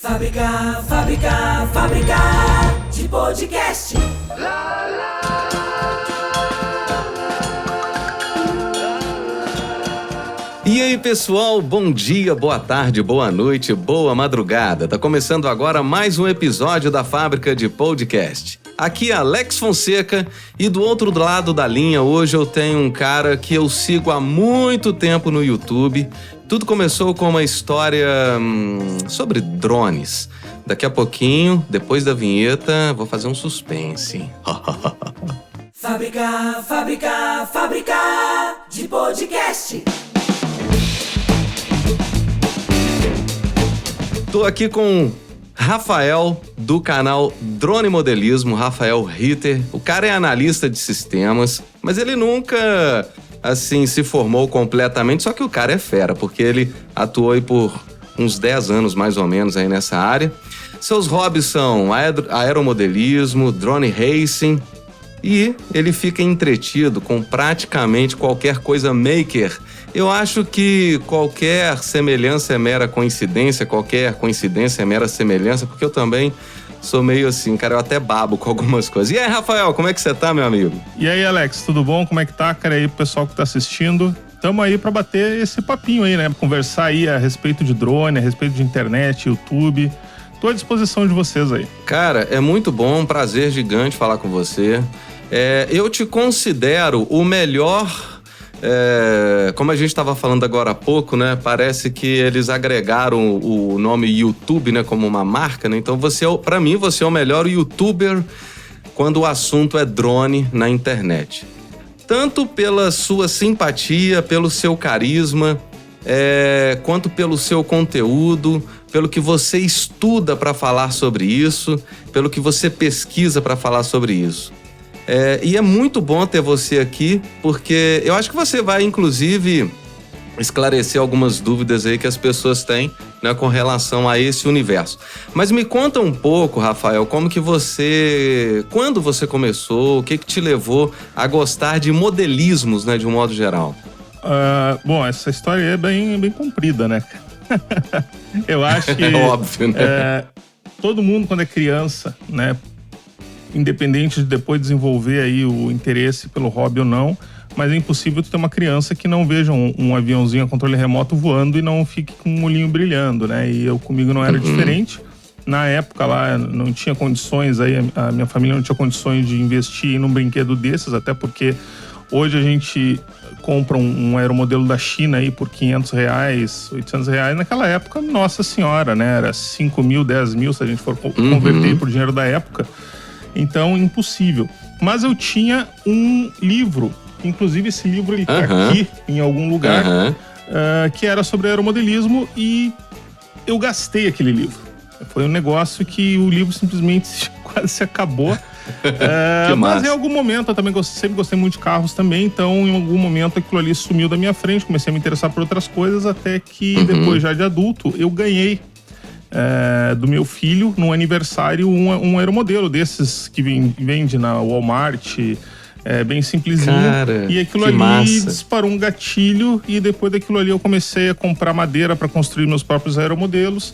Fábrica de podcast. E aí, pessoal, bom dia, boa tarde, boa noite, boa madrugada. Tá começando agora mais um episódio da Fábrica de Podcast. Aqui é Alex Fonseca e do outro lado da linha hoje eu tenho um cara que eu sigo há muito tempo no YouTube. Tudo começou com uma história sobre drones. Daqui a pouquinho, depois da vinheta, vou fazer um suspense. Fábrica de podcast. Tô aqui com Rafael, do canal Drone Modelismo, Rafael Ritter. O cara é analista de sistemas, mas ele nunca, assim, se formou completamente, só que o cara é fera, porque ele atuou aí por uns 10 anos, mais ou menos, aí nessa área. Seus hobbies são aeromodelismo, drone racing, e ele fica entretido com praticamente qualquer coisa maker. Eu acho que qualquer semelhança é mera coincidência, qualquer coincidência é mera semelhança, porque eu também sou meio assim, cara, eu até babo com algumas coisas. E aí, Rafael, como é que você tá, meu amigo? E aí, Alex, tudo bom? Como é que tá, cara, aí pro pessoal que tá assistindo? Tamo aí pra bater esse papinho aí, né? Conversar aí a respeito de drone, a respeito de internet, YouTube. Tô à disposição de vocês aí. Cara, é muito bom, um prazer gigante falar com você. Eu te considero o melhor... como a gente estava falando agora há pouco, né? Parece que eles agregaram o nome YouTube, né, como uma marca, né? Então para mim, você é o melhor YouTuber quando o assunto é drone na internet. Tanto pela sua simpatia, pelo seu carisma, quanto pelo seu conteúdo, pelo que você estuda para falar sobre isso, pelo que você pesquisa para falar sobre isso. E é muito bom ter você aqui, porque eu acho que você vai, inclusive, esclarecer algumas dúvidas aí que as pessoas têm, né, com relação a esse universo. Mas me conta um pouco, Rafael, quando você começou, o que te levou a gostar de modelismos, né, de um modo geral? Bom, essa história é bem comprida, né? Eu acho que... É óbvio, né? Todo mundo, quando é criança, né, independente de depois desenvolver aí o interesse pelo hobby ou não, mas é impossível tu ter uma criança que não veja um aviãozinho a controle remoto voando e não fique com um olhinho brilhando, né? E comigo não era diferente. Na época lá não tinha condições, aí a minha família não tinha condições de investir num brinquedo desses, até porque hoje a gente compra um aeromodelo da China aí por R$500, R$800. Naquela época, nossa senhora, né? Era 5 mil, 10 mil, se a gente for converter por dinheiro da época. Então, impossível. Mas eu tinha um livro, inclusive esse livro ele tá aqui em algum lugar, que era sobre aeromodelismo, e eu gastei aquele livro. Foi um negócio que o livro simplesmente quase se acabou. Mas em algum momento eu também sempre gostei muito de carros também, então em algum momento aquilo ali sumiu da minha frente, comecei a me interessar por outras coisas, até que depois já de adulto eu ganhei do meu filho, no aniversário, um aeromodelo desses que vende na Walmart, bem simplesinho. Cara, e aquilo ali disparou um gatilho, e depois daquilo ali eu comecei a comprar madeira para construir meus próprios aeromodelos,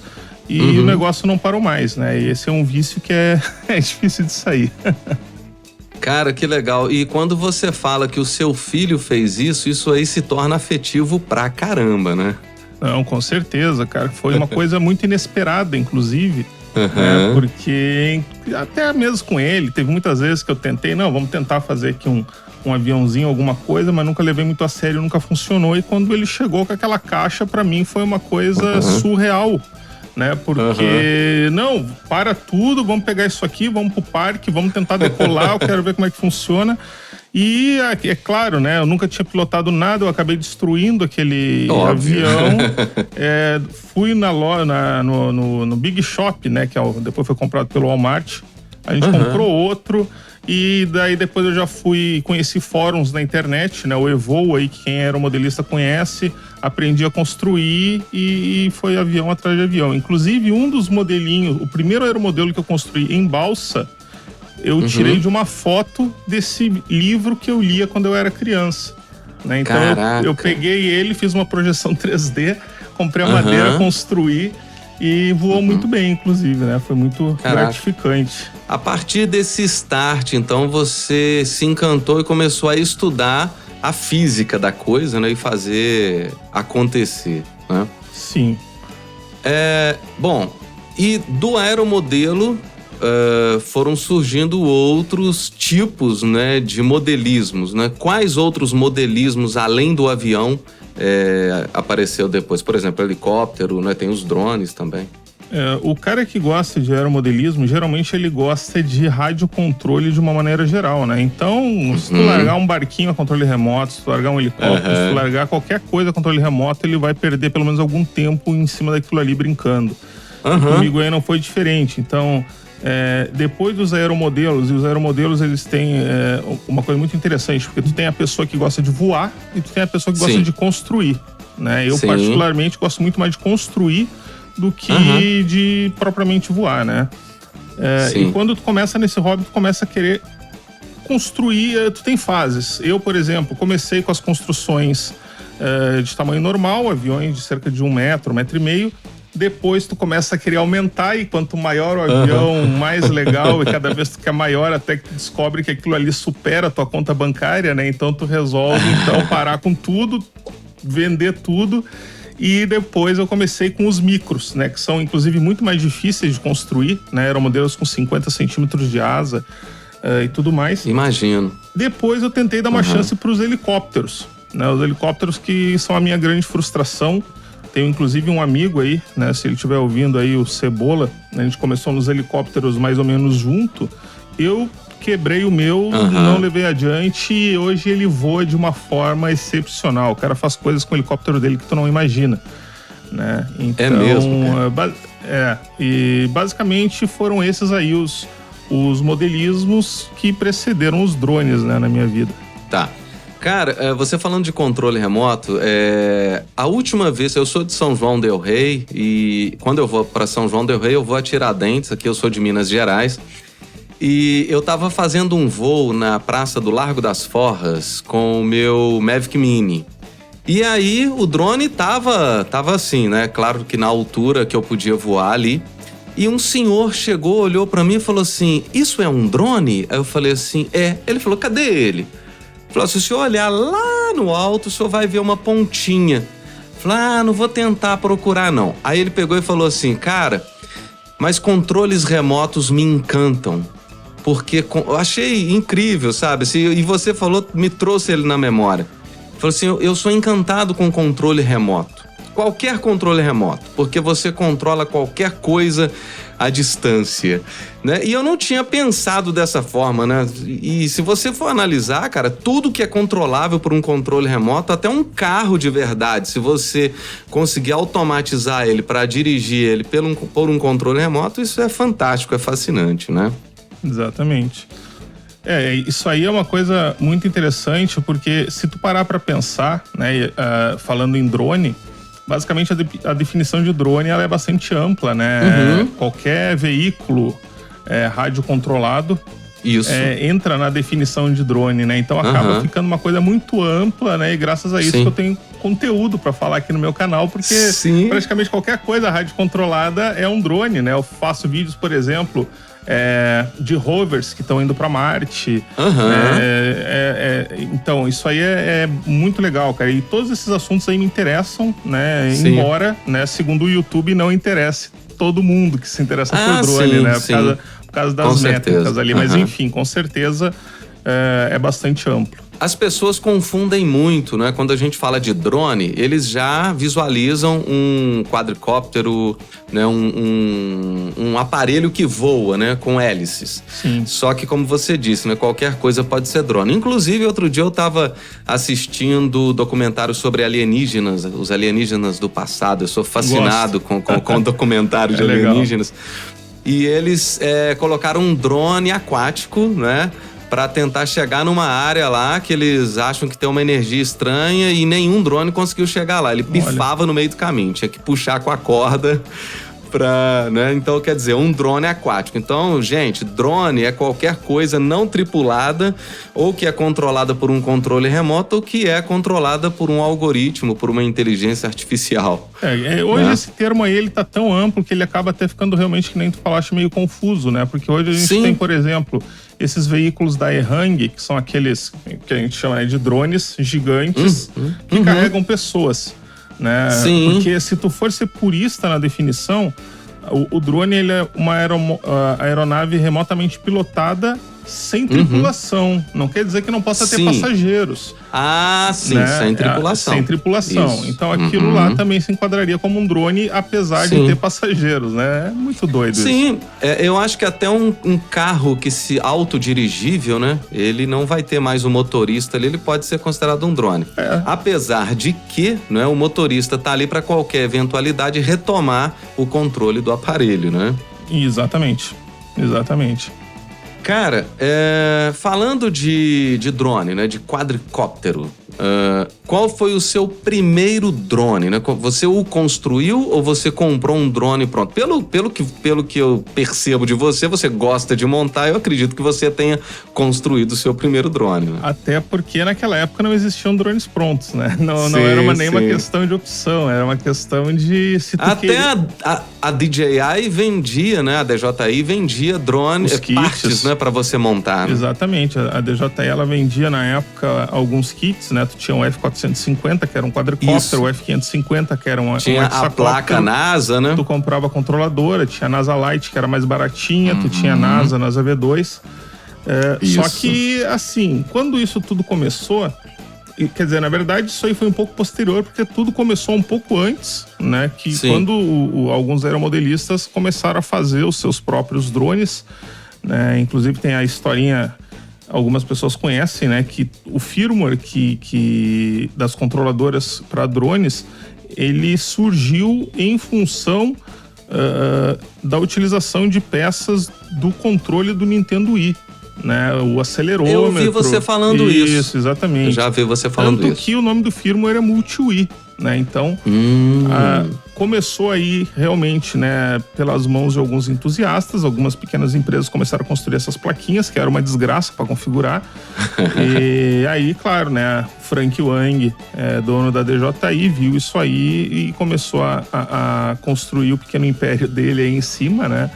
e o negócio não parou mais, né? E esse é um vício que é difícil de sair. Cara, que legal. E quando você fala que o seu filho fez isso aí se torna afetivo pra caramba, né? Não, com certeza, cara. Foi uma coisa muito inesperada, inclusive, né? Porque até mesmo com ele, teve muitas vezes que eu tentei, vamos tentar fazer aqui um aviãozinho, alguma coisa, mas nunca levei muito a sério, nunca funcionou. E quando ele chegou com aquela caixa, pra mim foi uma coisa surreal, né? Porque, não, para tudo, vamos pegar isso aqui, vamos pro parque, vamos tentar decolar, eu quero ver como é que funciona. E é claro, né? Eu nunca tinha pilotado nada, eu acabei destruindo aquele avião. Fui no Big Shop, né? Que depois foi comprado pelo Walmart. A gente comprou outro. E daí depois eu já conheci fóruns na internet, né? O Evo aí, que quem era modelista conhece. Aprendi a construir e foi avião atrás de avião. Inclusive, um dos modelinhos, o primeiro aeromodelo que eu construí em balsa, eu tirei de uma foto desse livro que eu lia quando eu era criança, né? Então eu peguei ele, fiz uma projeção 3D, comprei a madeira, construí E voou muito bem, inclusive, né? Foi muito gratificante. A partir desse start, então, você se encantou e começou a estudar a física da coisa, né? E fazer acontecer, né? Sim. Bom, e do aeromodelo foram surgindo outros tipos, né, de modelismos, né? Quais outros modelismos, além do avião, apareceu depois? Por exemplo, helicóptero, né? Tem os drones também. O cara que gosta de aeromodelismo, geralmente ele gosta de radiocontrole de uma maneira geral, né? Então, se tu largar um barquinho a controle remoto, se tu largar um helicóptero, se tu largar qualquer coisa a controle remoto, ele vai perder pelo menos algum tempo em cima daquilo ali brincando. Comigo aí não foi diferente. Então, depois dos aeromodelos, e os aeromodelos eles têm uma coisa muito interessante, porque tu tem a pessoa que gosta de voar e tu tem a pessoa que gosta de construir, né? Eu particularmente gosto muito mais de construir do que de propriamente voar, né? E quando tu começa nesse hobby, tu começa a querer construir, tu tem fases. Eu, por exemplo, comecei com as construções de tamanho normal, aviões de cerca de 1 metro, 1,5 metro. Depois tu começa a querer aumentar e quanto maior o avião, mais legal, e cada vez tu quer maior, até que tu descobre que aquilo ali supera a tua conta bancária, né? Então tu resolve parar com tudo, vender tudo. E depois eu comecei com os micros, né? Que são, inclusive, muito mais difíceis de construir, né? Eram modelos com 50 centímetros de asa e tudo mais. Imagino. Depois eu tentei dar uma chance para os helicópteros, né? Os helicópteros que são a minha grande frustração. Tenho, inclusive, um amigo aí, né? Se ele estiver ouvindo aí, o Cebola, né? A gente começou nos helicópteros mais ou menos junto. Eu quebrei o meu, não levei adiante e hoje ele voa de uma forma excepcional. O cara faz coisas com o helicóptero dele que tu não imagina, né? Então, é mesmo, e basicamente foram esses aí os modelismos que precederam os drones, né, na minha vida. Tá. Cara, você falando de controle remoto, a última vez, eu sou de São João del Rei e quando eu vou para São João del Rei eu vou a Tiradentes, aqui eu sou de Minas Gerais. E eu tava fazendo um voo na Praça do Largo das Forras com o meu Mavic Mini. E aí o drone tava assim, né? Claro que na altura que eu podia voar ali. E um senhor chegou, olhou pra mim e falou assim, isso é um drone? Aí eu falei assim, é. Ele falou, cadê ele? Ele falou, se o senhor olhar lá no alto, o senhor vai ver uma pontinha. Eu falei, não vou tentar procurar não. Aí ele pegou e falou assim, cara, mas controles remotos me encantam. Porque eu achei incrível, sabe? E você falou, me trouxe ele na memória. Falou assim, eu sou encantado com controle remoto. Qualquer controle remoto. Porque você controla qualquer coisa à distância, né? E eu não tinha pensado dessa forma, né? E se você for analisar, cara, tudo que é controlável por um controle remoto, até um carro de verdade, se você conseguir automatizar ele para dirigir ele por um controle remoto, isso é fantástico, é fascinante, né? Exatamente. Isso aí é uma coisa muito interessante, porque se tu parar para pensar, né, falando em drone, basicamente a definição de drone ela é bastante ampla, né? Qualquer veículo radiocontrolado entra na definição de drone, né? Então acaba ficando uma coisa muito ampla, né? E graças a isso que eu tenho conteúdo para falar aqui no meu canal, porque praticamente qualquer coisa radiocontrolada é um drone, né? Eu faço vídeos, por exemplo, de rovers que estão indo para Marte. Então, isso aí é muito legal, cara. E todos esses assuntos aí me interessam, né? Embora, né, segundo o YouTube, não interesse todo mundo que se interessa por drone, né? Por causa das métricas ali. Mas, enfim, com certeza é bastante amplo. As pessoas confundem muito, né? Quando a gente fala de drone, eles já visualizam um quadricóptero, né? Um aparelho que voa, né? Com hélices. Sim. Só que, como você disse, né? Qualquer coisa pode ser drone. Inclusive, outro dia eu estava assistindo documentário sobre alienígenas, os alienígenas do passado. Eu sou fascinado com documentário de alienígenas. Legal. E eles colocaram um drone aquático, né? Para tentar chegar numa área lá que eles acham que tem uma energia estranha e nenhum drone conseguiu chegar lá. Ele pifava no meio do caminho, tinha que puxar com a corda né? Então, quer dizer, um drone aquático. Então, gente, drone é qualquer coisa não tripulada ou que é controlada por um controle remoto ou que é controlada por um algoritmo, por uma inteligência artificial. Hoje esse termo aí, ele tá tão amplo que ele acaba até ficando realmente, que nem tu falaste, meio confuso, né? Porque hoje a gente tem, por exemplo, esses veículos da EHang, que são aqueles que a gente chama de drones gigantes que carregam pessoas, né? Sim. Porque se tu for ser purista na definição, o drone ele é uma aeronave remotamente pilotada sem tripulação. Não quer dizer que não possa ter passageiros. Ah, sim, né? sem tripulação. Sem tripulação. Isso. Então aquilo lá também se enquadraria como um drone, apesar de ter passageiros, né? É muito doido isso. Sim, eu acho que até um carro que se autodirigível, né? Ele não vai ter mais o motorista ali, ele pode ser considerado um drone. Apesar de que, né, o motorista tá ali para qualquer eventualidade retomar o controle do aparelho, né? Exatamente. Cara, falando de drone, né, de quadricóptero, qual foi o seu primeiro drone, né? Você o construiu ou você comprou um drone pronto? Pelo que eu percebo de você, você gosta de montar, eu acredito que você tenha construído o seu primeiro drone, né? Até porque naquela época não existiam drones prontos, né? Não era nem uma questão de opção, era uma questão de se tu até a DJI vendia, né? A DJI vendia drones, partes, né? Pra você montar. Né? Exatamente. A DJI, ela vendia na época alguns kits, né? Tu tinha um F450, que era um quadricóptero, o F550, que era um tinha a placa NASA, né? Tu comprava a controladora, tinha a NASA Lite, que era mais baratinha, tu tinha a NASA V2. Só que, assim, quando isso tudo começou, quer dizer, na verdade, isso aí foi um pouco posterior, porque tudo começou um pouco antes, né? Que quando alguns aeromodelistas começaram a fazer os seus próprios drones, né? Inclusive tem a historinha, algumas pessoas conhecem, né? Que o firmware das controladoras para drones, ele surgiu em função da utilização de peças do controle do Nintendo Wii. Né, o acelerômetro. Eu ouvi você falando isso. Isso, exatamente. Eu já vi você falando Tanto isso. que o nome do firmware é Multi-Wii, né? Então, começou aí realmente, né, pelas mãos de alguns entusiastas, algumas pequenas empresas começaram a construir essas plaquinhas, que era uma desgraça para configurar. E aí, claro, né, Frank Wang, dono da DJI, viu isso aí e começou a construir o pequeno império dele aí em cima, né?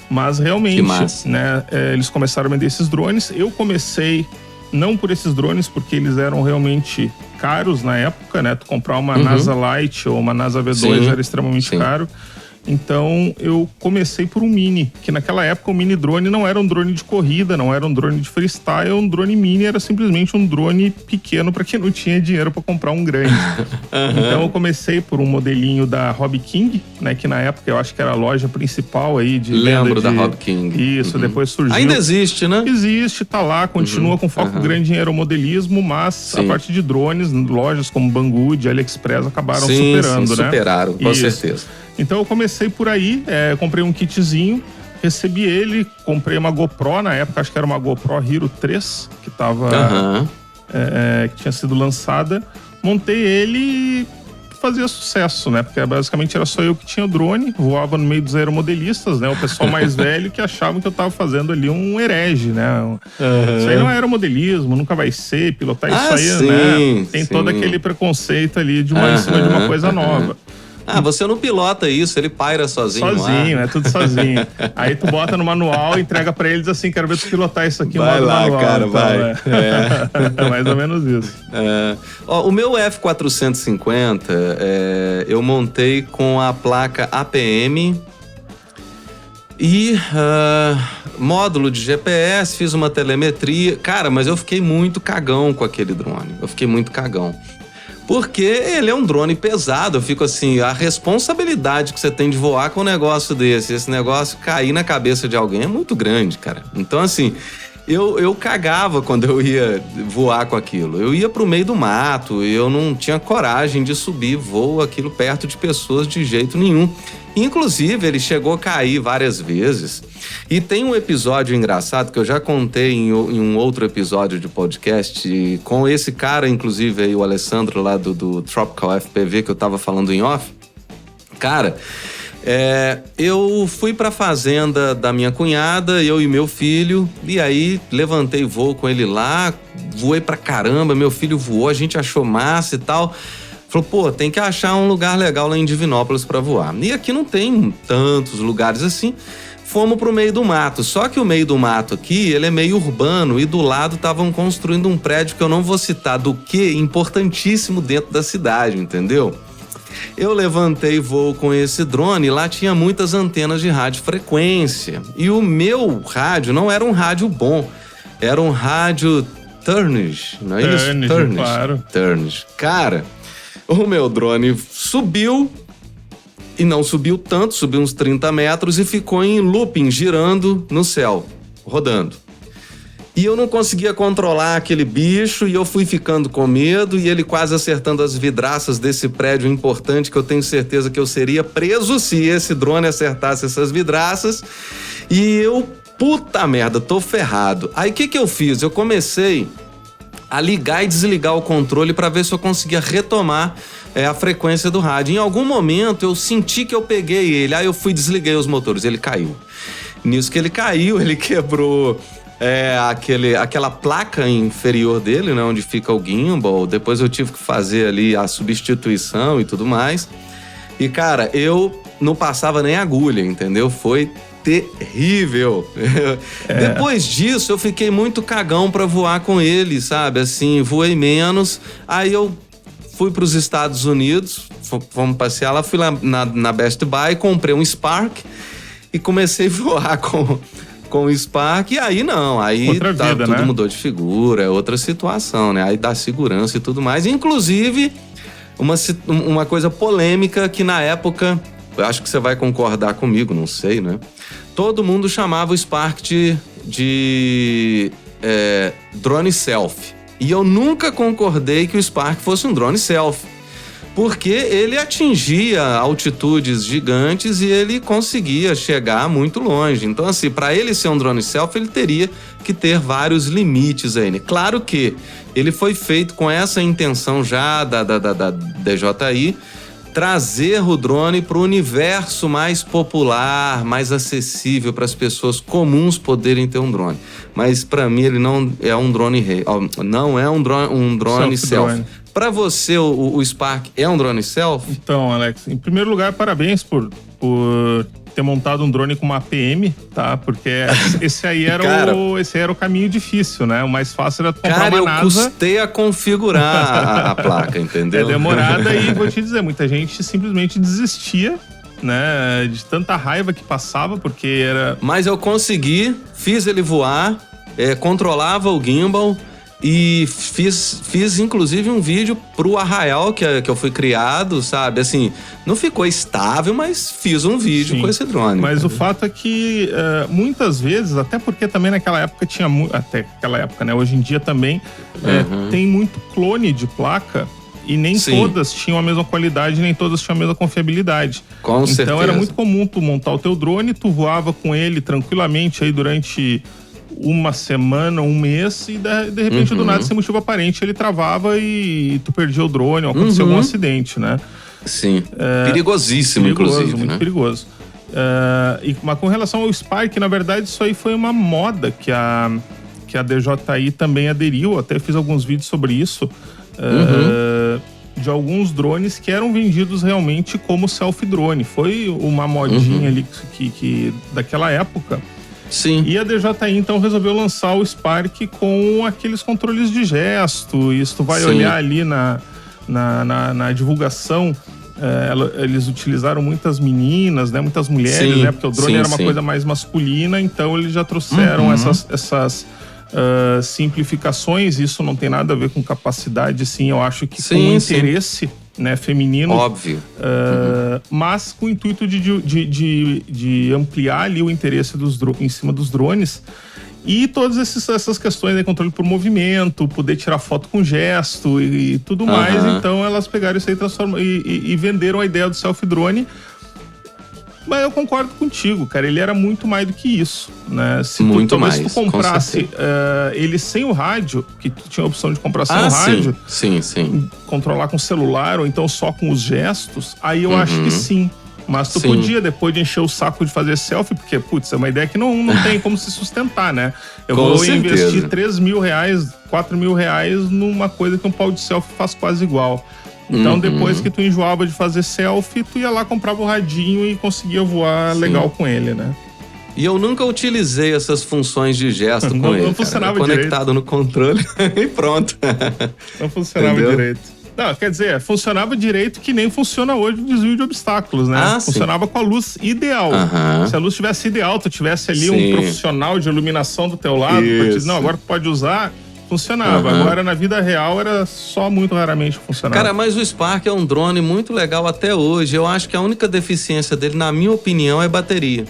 Mas realmente, né, eles começaram a vender esses drones. Eu comecei não por esses drones, porque eles eram realmente caros na época, né? Tu comprar uma NASA Lite ou uma NASA V2 era extremamente caro. Então, eu comecei por um Mini, que naquela época o Mini drone não era um drone de corrida, não era um drone de freestyle, um drone Mini era simplesmente um drone pequeno para quem não tinha dinheiro para comprar um grande. Então, eu comecei por um modelinho da Hobby King, né, que na época eu acho que era a loja principal aí de Lembro da Hobby King. Isso, depois surgiu. Ainda existe, né? Existe, tá lá, continua com foco grande em aeromodelismo, mas a parte de drones, lojas como Banggood, AliExpress acabaram superando, né? Superaram, com certeza. Então eu comecei por aí, comprei um kitzinho, recebi ele, comprei uma GoPro, na época acho que era uma GoPro Hero 3, que tava, que tinha sido lançada, montei ele e fazia sucesso, né? Porque basicamente era só eu que tinha o drone, voava no meio dos aeromodelistas, né? O pessoal mais velho que achavam que eu tava fazendo ali um herege, né? Isso aí não é aeromodelismo, nunca vai ser, pilotar isso aí, né? Tem todo aquele preconceito ali de em cima de uma coisa nova. Você não pilota isso, ele paira sozinho. Sozinho, tudo sozinho. Aí tu bota no manual, entrega pra eles assim, quero ver tu pilotar isso aqui no modo manual. Vai lá, cara, então, vai. É mais ou menos isso. O meu F450, eu montei com a placa APM e módulo de GPS, fiz uma telemetria. Cara, mas eu fiquei muito cagão com aquele drone. Porque ele é um drone pesado, eu fico assim, a responsabilidade que você tem de voar com um negócio desse, esse negócio cair na cabeça de alguém é muito grande, cara. Então, assim, eu cagava quando eu ia voar com aquilo. Eu ia pro meio do mato, eu não tinha coragem de subir voo aquilo perto de pessoas de jeito nenhum. Inclusive, ele chegou a cair várias vezes. E tem um episódio engraçado que eu já contei em um outro episódio de podcast com esse cara, inclusive, aí, o Alessandro lá do Tropical FPV, que eu tava falando em off. Cara, Eu fui pra fazenda da minha cunhada, eu e meu filho, e aí levantei voo com ele lá, voei pra caramba, meu filho voou, a gente achou massa e tal. Falou, pô, tem que achar um lugar legal lá em Divinópolis pra voar. E aqui não tem tantos lugares assim. Fomos pro meio do mato, só que o meio do mato aqui, ele é meio urbano e do lado estavam construindo um prédio que eu não vou citar do que, importantíssimo dentro da cidade, entendeu? Eu levantei voo com esse drone e lá tinha muitas antenas de radiofrequência. E o meu rádio não era um rádio bom, era um rádio Turnage, não é isso? Turnage, claro. Turnage. Cara, o meu drone subiu e não subiu tanto, subiu uns 30 metros e ficou em looping, girando no céu, rodando. E eu não conseguia controlar aquele bicho e eu fui ficando com medo e ele quase acertando as vidraças desse prédio importante que eu tenho certeza que eu seria preso se esse drone acertasse essas vidraças. E eu, puta merda, tô ferrado. Aí o que eu fiz? Eu comecei a ligar e desligar o controle para ver se eu conseguia retomar a frequência do rádio. Em algum momento eu senti que eu peguei ele, aí eu fui e desliguei os motores, ele caiu. Nisso que ele caiu, ele quebrou aquela placa inferior dele, né, onde fica o gimbal. Depois eu tive que fazer ali a substituição e tudo mais. E cara, eu não passava nem agulha, entendeu? Foi terrível. Depois disso, eu fiquei muito cagão pra voar com ele, sabe? Assim, voei menos. Aí eu fui pros Estados Unidos, fomos passear lá, fui lá na Best Buy, comprei um Spark e comecei a voar com o Spark. E aí não, aí outra vida, tudo né? mudou de figura, é outra situação, né? Aí dá segurança e tudo mais. Inclusive, uma coisa polêmica que na época, eu acho que você vai concordar comigo, não sei, né? Todo mundo chamava o Spark de drone selfie. E eu nunca concordei que o Spark fosse um drone selfie, porque ele atingia altitudes gigantes e ele conseguia chegar muito longe. Então, assim, para ele ser um drone selfie, ele teria que ter vários limites aí, né? Claro que ele foi feito com essa intenção já da DJI, trazer o drone para o universo mais popular, mais acessível para as pessoas comuns poderem ter um drone. Mas para mim ele não é um drone não é um drone selfie. Para você o Spark é um drone selfie? Então, Alex, em primeiro lugar, parabéns por ter montado um drone com uma APM, tá? Porque esse aí era o caminho difícil, né? O mais fácil era comprar uma NASA. Eu custei a configurar a placa, entendeu? É demorada e vou te dizer, muita gente simplesmente desistia, né? De tanta raiva que passava, porque era... Mas eu consegui, fiz ele voar, controlava o gimbal e fiz inclusive um vídeo pro Arraial que eu fui criado, sabe? Assim, não ficou estável, mas fiz um vídeo. Sim, com esse drone. Mas o fato é que muitas vezes, até porque também naquela época tinha... Até aquela época, né? Hoje em dia também tem muito clone de placa e nem todas tinham a mesma qualidade, nem todas tinham a mesma confiabilidade. Com certeza. Então era muito comum tu montar o teu drone, tu voava com ele tranquilamente aí durante uma semana, um mês, e de repente, do nada, sem motivo aparente, ele travava e tu perdia o drone, ou acontecia algum acidente, né? Sim. Perigosíssimo, inclusive, muito né? perigoso. Mas com relação ao Spark, na verdade, isso aí foi uma moda que a DJI também aderiu. Até fiz alguns vídeos sobre isso. De alguns drones que eram vendidos realmente como selfie drone. Foi uma modinha ali que daquela época. Sim. E a DJI então resolveu lançar o Spark com aqueles controles de gesto. E isso tu vai olhar ali na divulgação. Eles utilizaram muitas meninas, né, muitas mulheres, né, porque o drone era uma coisa mais masculina. Então eles já trouxeram essas simplificações. Isso não tem nada a ver com capacidade, sim. Eu acho que com interesse, né, feminino. Óbvio. Mas com o intuito de ampliar ali o interesse em cima dos drones. E todas essas questões, né, controle por movimento, poder tirar foto com gesto e tudo mais. Então elas pegaram isso aí e venderam a ideia do selfie drone. Mas eu concordo contigo, cara. Ele era muito mais do que isso, né? Se tu comprasse ele sem o rádio, que tu tinha a opção de comprar sem o rádio, sim. controlar com o celular ou então só com os gestos, aí eu acho que sim. Mas tu Sim. podia, depois de encher o saco de fazer selfie, porque, putz, é uma ideia que não tem como se sustentar, né? Eu Com vou certeza. investir R$3.000, R$4.000 numa coisa que um pau de selfie faz quase igual. Então, depois que tu enjoava de fazer selfie, tu ia lá, comprava o radinho e conseguia voar legal com ele, né? E eu nunca utilizei essas funções de gesto com Não ele. funcionava Era conectado no controle e pronto. Não funcionava Entendeu? direito. Não, quer dizer, funcionava direito que nem funciona hoje o desvio de obstáculos, né? Ah, sim. Funcionava com a luz ideal. Aham. Se a luz tivesse ideal, tu tivesse ali Sim. um profissional de iluminação do teu lado, pra te dizer, Isso. não, agora tu pode usar, funcionava. Aham. Agora, na vida real, era só muito raramente funcionava. Cara, mas o Spark é um drone muito legal até hoje. Eu acho que a única deficiência dele, na minha opinião, é bateria.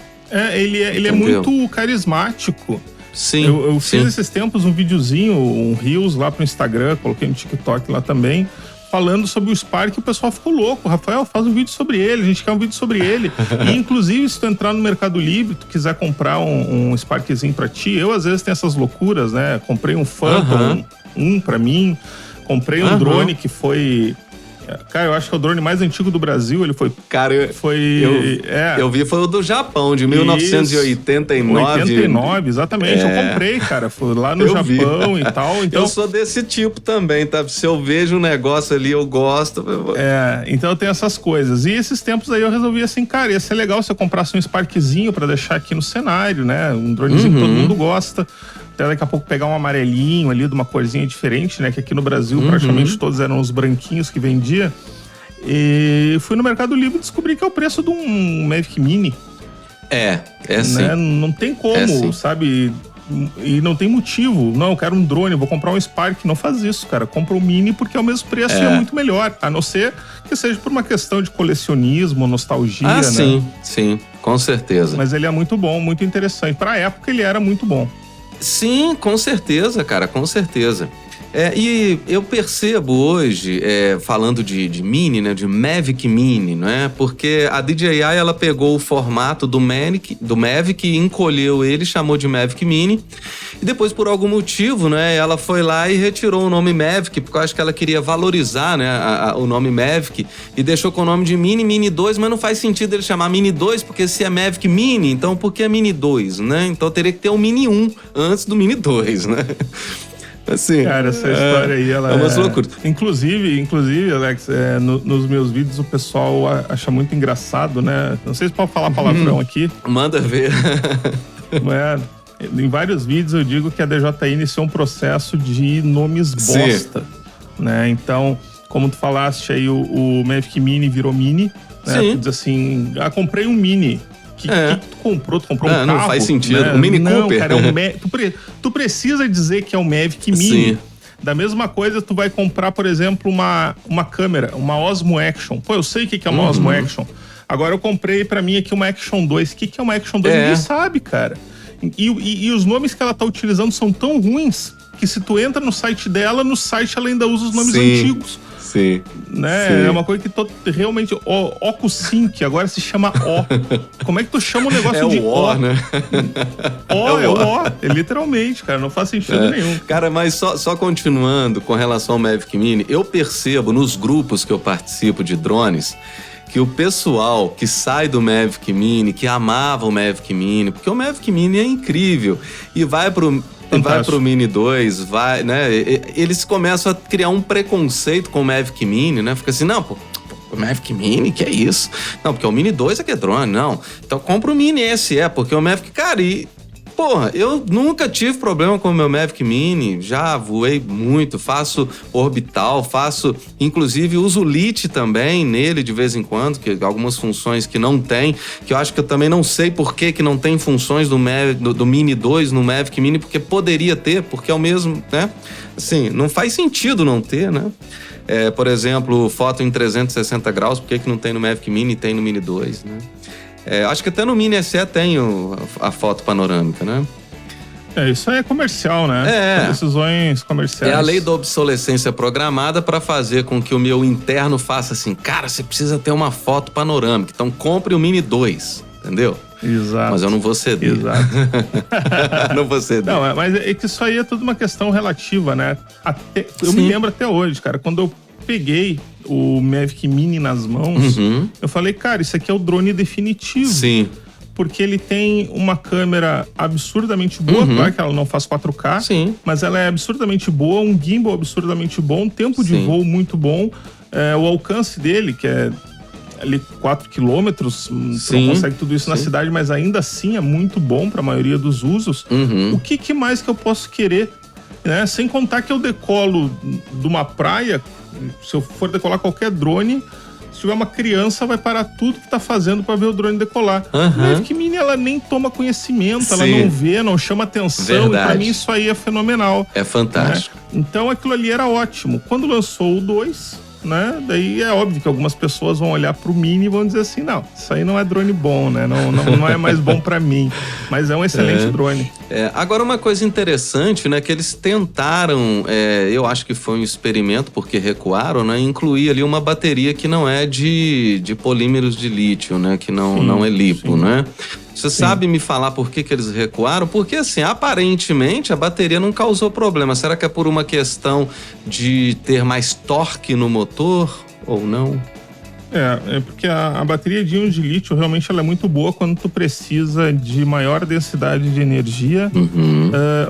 Ele é Entendeu? muito carismático. Sim, Eu sim. fiz esses tempos um videozinho, um Reels lá pro Instagram, coloquei no TikTok lá também, falando sobre o Spark, e o pessoal ficou louco. Rafael, faz um vídeo sobre ele, a gente quer um vídeo sobre ele. E, inclusive, se tu entrar no Mercado Livre, tu quiser comprar um Sparkzinho pra ti, eu às vezes tenho essas loucuras, né? Comprei um Phantom, Aham. um pra mim, comprei um Aham. drone que foi... Cara, eu acho que é o drone mais antigo do Brasil, ele foi... Cara, eu vi foi o do Japão, de 1989. 89, exatamente. Eu comprei, cara. Fui lá no Eu vi. Japão e tal. Então, Eu sou desse tipo também, tá? Se eu vejo um negócio ali, eu gosto. então eu tenho essas coisas. E esses tempos aí eu resolvi assim, cara, ia ser legal se eu comprasse um Sparkzinho pra deixar aqui no cenário, né? Um dronezinho que todo mundo gosta. Até daqui a pouco pegar um amarelinho ali, de uma corzinha diferente, né? Que aqui no Brasil praticamente todos eram os branquinhos que vendia. E fui no Mercado Livre e descobri que é o preço de um Mavic Mini. É sim. Né? Não tem como, É sim. sabe? E não tem motivo. Não, eu quero um drone, vou comprar um Spark. Não faz isso, cara. Compra o Mini porque é o mesmo preço e é muito melhor. A não ser que seja por uma questão de colecionismo, nostalgia, né? Sim, com certeza. Mas ele é muito bom, muito interessante. Pra época ele era muito bom. Sim, com certeza, cara, com certeza. E eu percebo hoje, falando de Mini, né, de Mavic Mini, não é? Porque a DJI, ela pegou o formato do Mavic, encolheu ele, chamou de Mavic Mini, e depois, por algum motivo, né, ela foi lá e retirou o nome Mavic, porque eu acho que ela queria valorizar, né, o nome Mavic, e deixou com o nome de Mini 2, mas não faz sentido ele chamar Mini 2, porque se é Mavic Mini, então por que é Mini 2, né? Então teria que ter o Mini 1 antes do Mini 2, né? Assim, Cara, essa história aí, ela é umas loucuras. Inclusive, Alex, nos meus vídeos o pessoal acha muito engraçado, né? Não sei se pode falar palavrão aqui. Manda ver. Em vários vídeos eu digo que a DJI iniciou um processo de nomes bosta, né? Então, como tu falaste aí, o Mavic Mini virou Mini, né? Sim. Tu diz assim, comprei um Mini. Que tu comprou? Tu comprou um carro? Não faz sentido. Né? O Mini não, Cooper. Cara, tu precisa dizer que é um Mavic Mini. Sim. Da mesma coisa, tu vai comprar, por exemplo, uma câmera, uma Osmo Action. Pô, eu sei o que é uma Osmo Action. Agora eu comprei pra mim aqui uma Action 2. O que é uma Action 2? Ninguém sabe, cara. E os nomes que ela tá utilizando são tão ruins que se tu entra no site dela, no site ela ainda usa os nomes antigos. Sim. Né? Sim. É uma coisa que realmente... OcuSync, agora se chama O. Como é que tu chama um negócio de O, né? É o, literalmente, cara. Não faz sentido nenhum. Cara, mas só continuando com relação ao Mavic Mini, eu percebo nos grupos que eu participo de drones que o pessoal que sai do Mavic Mini, que amava o Mavic Mini, porque o Mavic Mini é incrível, e vai pro Mini 2, né? Eles começam a criar um preconceito com o Mavic Mini, né? Fica assim, não, pô, o Mavic Mini, que é isso? Não, porque o Mini 2 é que é drone, não. Então compra o Mini SE, porque o Mavic, cara, porra, eu nunca tive problema com o meu Mavic Mini, já voei muito, faço orbital, inclusive uso LIT também nele de vez em quando, que algumas funções que não tem, que eu acho que eu também não sei por que não tem funções do Mini 2 no Mavic Mini, porque poderia ter, porque é o mesmo, né? Assim, não faz sentido não ter, né? Por exemplo, foto em 360 graus, por que não tem no Mavic Mini e tem no Mini 2, né? Acho que até no Mini SE tem a foto panorâmica, né? Isso aí é comercial, né? São decisões comerciais. É a lei da obsolescência programada para fazer com que o meu interno faça assim, cara, você precisa ter uma foto panorâmica, então compre o Mini 2, entendeu? Exato. Mas eu não vou ceder. Exato. Não vou ceder. Não, mas é que isso aí é tudo uma questão relativa, né? Eu me lembro até hoje, cara, quando eu peguei o Mavic Mini nas mãos, eu falei, cara, isso aqui é o drone definitivo. Sim. Porque ele tem uma câmera absurdamente boa, claro que ela não faz 4K, Sim. mas ela é absurdamente boa, um gimbal absurdamente bom, um tempo de Sim. voo muito bom, o alcance dele, que é ali 4 quilômetros, tu não consegue tudo isso na cidade, mas ainda assim é muito bom para a maioria dos usos. O que mais que eu posso querer? Né? Sem contar que eu decolo de uma praia, se eu for decolar qualquer drone, se tiver uma criança, vai parar tudo que tá fazendo para ver o drone decolar. A Mavic Mini, ela nem toma conhecimento, ela não vê, não chama atenção. Verdade. E pra mim isso aí é fenomenal. É fantástico. Né? Então aquilo ali era ótimo. Quando lançou o 2, né? Daí é óbvio que algumas pessoas vão olhar pro Mini e vão dizer assim, não, isso aí não é drone bom, né? Não é mais bom para mim. Mas é um excelente drone. Agora, uma coisa interessante, né, que eles tentaram, eu acho que foi um experimento, porque recuaram, né, incluir ali uma bateria que não é de polímeros de lítio, né, que não é lipo, né? Você sabe me falar por que eles recuaram? Porque, assim, aparentemente a bateria não causou problema. Será que é por uma questão de ter mais torque no motor ou não? É porque a bateria de íon de lítio realmente ela é muito boa quando tu precisa de maior densidade de energia,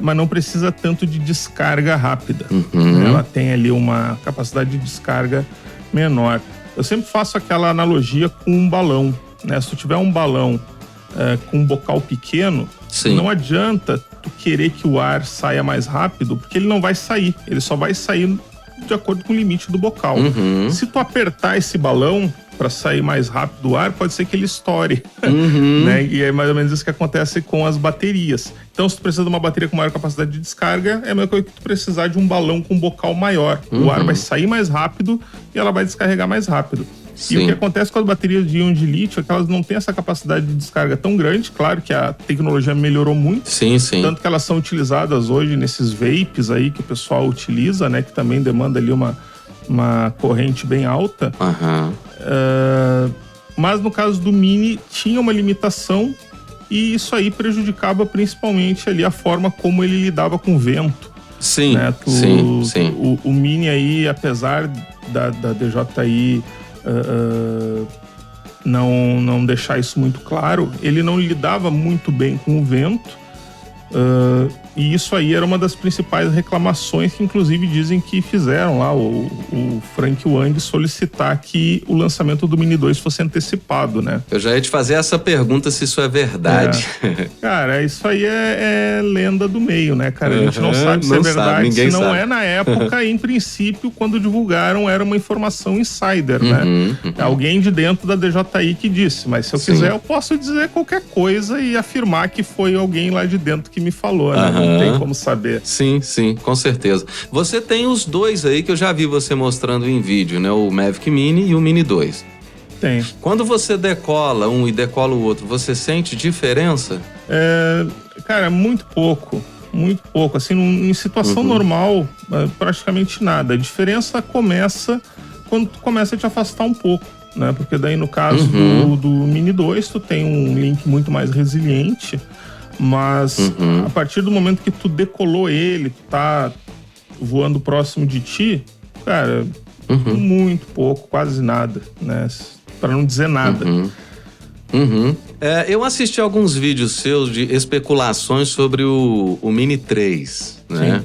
mas não precisa tanto de descarga rápida. Ela tem ali uma capacidade de descarga menor. Eu sempre faço aquela analogia com um balão, né? Se tu tiver um balão com um bocal pequeno, não adianta tu querer que o ar saia mais rápido, porque ele não vai sair, ele só vai sair de acordo com o limite do bocal. Se tu apertar esse balão para sair mais rápido o ar, pode ser que ele estoure. Né? E é mais ou menos isso que acontece com as baterias. Então, se tu precisa de uma bateria com maior capacidade de descarga, é a mesma coisa que tu precisar de um balão com um bocal maior. O ar vai sair mais rápido e ela vai descarregar mais rápido. E o que acontece com as baterias de íon de lítio é que elas não têm essa capacidade de descarga tão grande. Claro que a tecnologia melhorou muito. Tanto que elas são utilizadas hoje nesses vapes aí que o pessoal utiliza, né? Que também demanda ali uma corrente bem alta. Mas no caso do Mini tinha uma limitação e isso aí prejudicava principalmente ali a forma como ele lidava com o vento. Né? O Mini aí, apesar da DJI não deixar isso muito claro, ele não lidava muito bem com o vento, e isso aí era uma das principais reclamações que inclusive dizem que fizeram lá o Frank Wang solicitar que o lançamento do Mini 2 fosse antecipado, né? Eu já ia te fazer essa pergunta se isso é verdade. Cara, isso aí é lenda do meio, né, cara? A gente não sabe se é verdade, se não é na época, em princípio, quando divulgaram, era uma informação insider, né? Alguém de dentro da DJI que disse, mas se eu quiser, eu posso dizer qualquer coisa e afirmar que foi alguém lá de dentro que me falou, né? Não tem como saber. Sim, com certeza. Você tem os dois aí que eu já vi você mostrando em vídeo, né? O Mavic Mini e o Mini 2. Tem. Quando você decola um e decola o outro, você sente diferença? Cara, muito pouco. Muito pouco. Assim, em situação normal, praticamente nada. A diferença começa quando tu começa a te afastar um pouco, né? Porque daí, no caso do Mini 2, tu tem um link muito mais resiliente. Mas a partir do momento que tu decolou ele, tu tá voando próximo de ti, cara, muito pouco, quase nada, né? Pra não dizer nada. Eu assisti alguns vídeos seus de especulações sobre o Mini 3, né?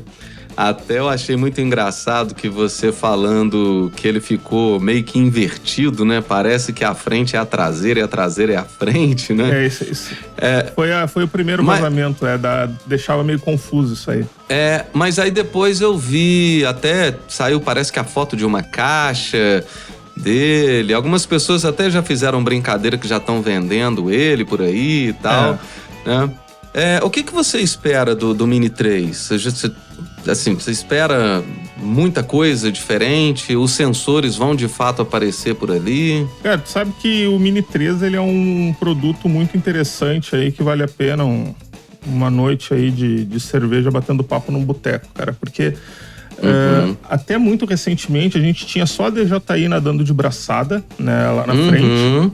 Até eu achei muito engraçado que você falando que ele ficou meio que invertido, né? Parece que a frente é a traseira e a traseira é a frente, né? Isso. Foi o primeiro vazamento, deixava meio confuso isso aí. Mas aí depois eu vi, até saiu, parece que a foto de uma caixa dele. Algumas pessoas até já fizeram brincadeira que já estão vendendo ele por aí e tal, né? O que você espera do Mini 3? Você espera muita coisa diferente? Os sensores vão de fato aparecer por ali? Cara, tu sabe que o Mini 3 ele é um produto muito interessante aí que vale a pena uma noite aí de cerveja batendo papo num boteco, cara, porque até muito recentemente a gente tinha só a DJI nadando de braçada, né, lá na frente.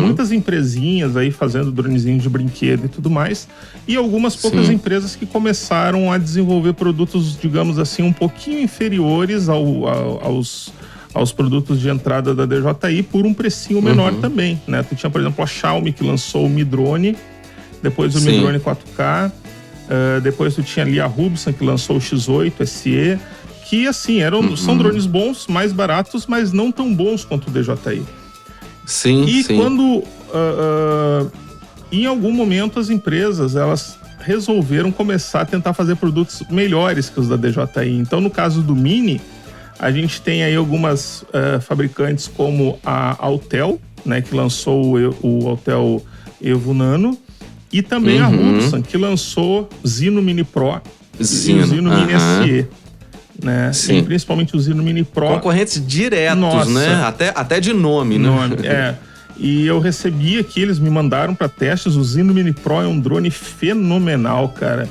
Muitas empresinhas aí fazendo dronezinhos de brinquedo e tudo mais, e algumas poucas empresas que começaram a desenvolver produtos, digamos assim, um pouquinho inferiores aos produtos de entrada da DJI por um precinho menor também, né? Tu tinha, por exemplo, a Xiaomi, que lançou o Mi Drone, depois o Mi Drone 4K, depois tu tinha ali a Hubsan, que lançou o X8 SE, que assim, são drones bons, mais baratos, mas não tão bons quanto o DJI. Sim, e sim. quando, em algum momento, as empresas, elas resolveram começar a tentar fazer produtos melhores que os da DJI. Então, no caso do Mini, a gente tem aí algumas fabricantes como a Autel, né, que lançou o Autel Evo Nano, e também a Hubsan, que lançou Zino Mini Pro e o Zino Mini SE. Né? Sim. E principalmente o Zino Mini Pro. Concorrentes diretos, Nossa. né? Até de nome, né? E eu recebi aqui, eles me mandaram para testes. O Zino Mini Pro é um drone fenomenal, cara.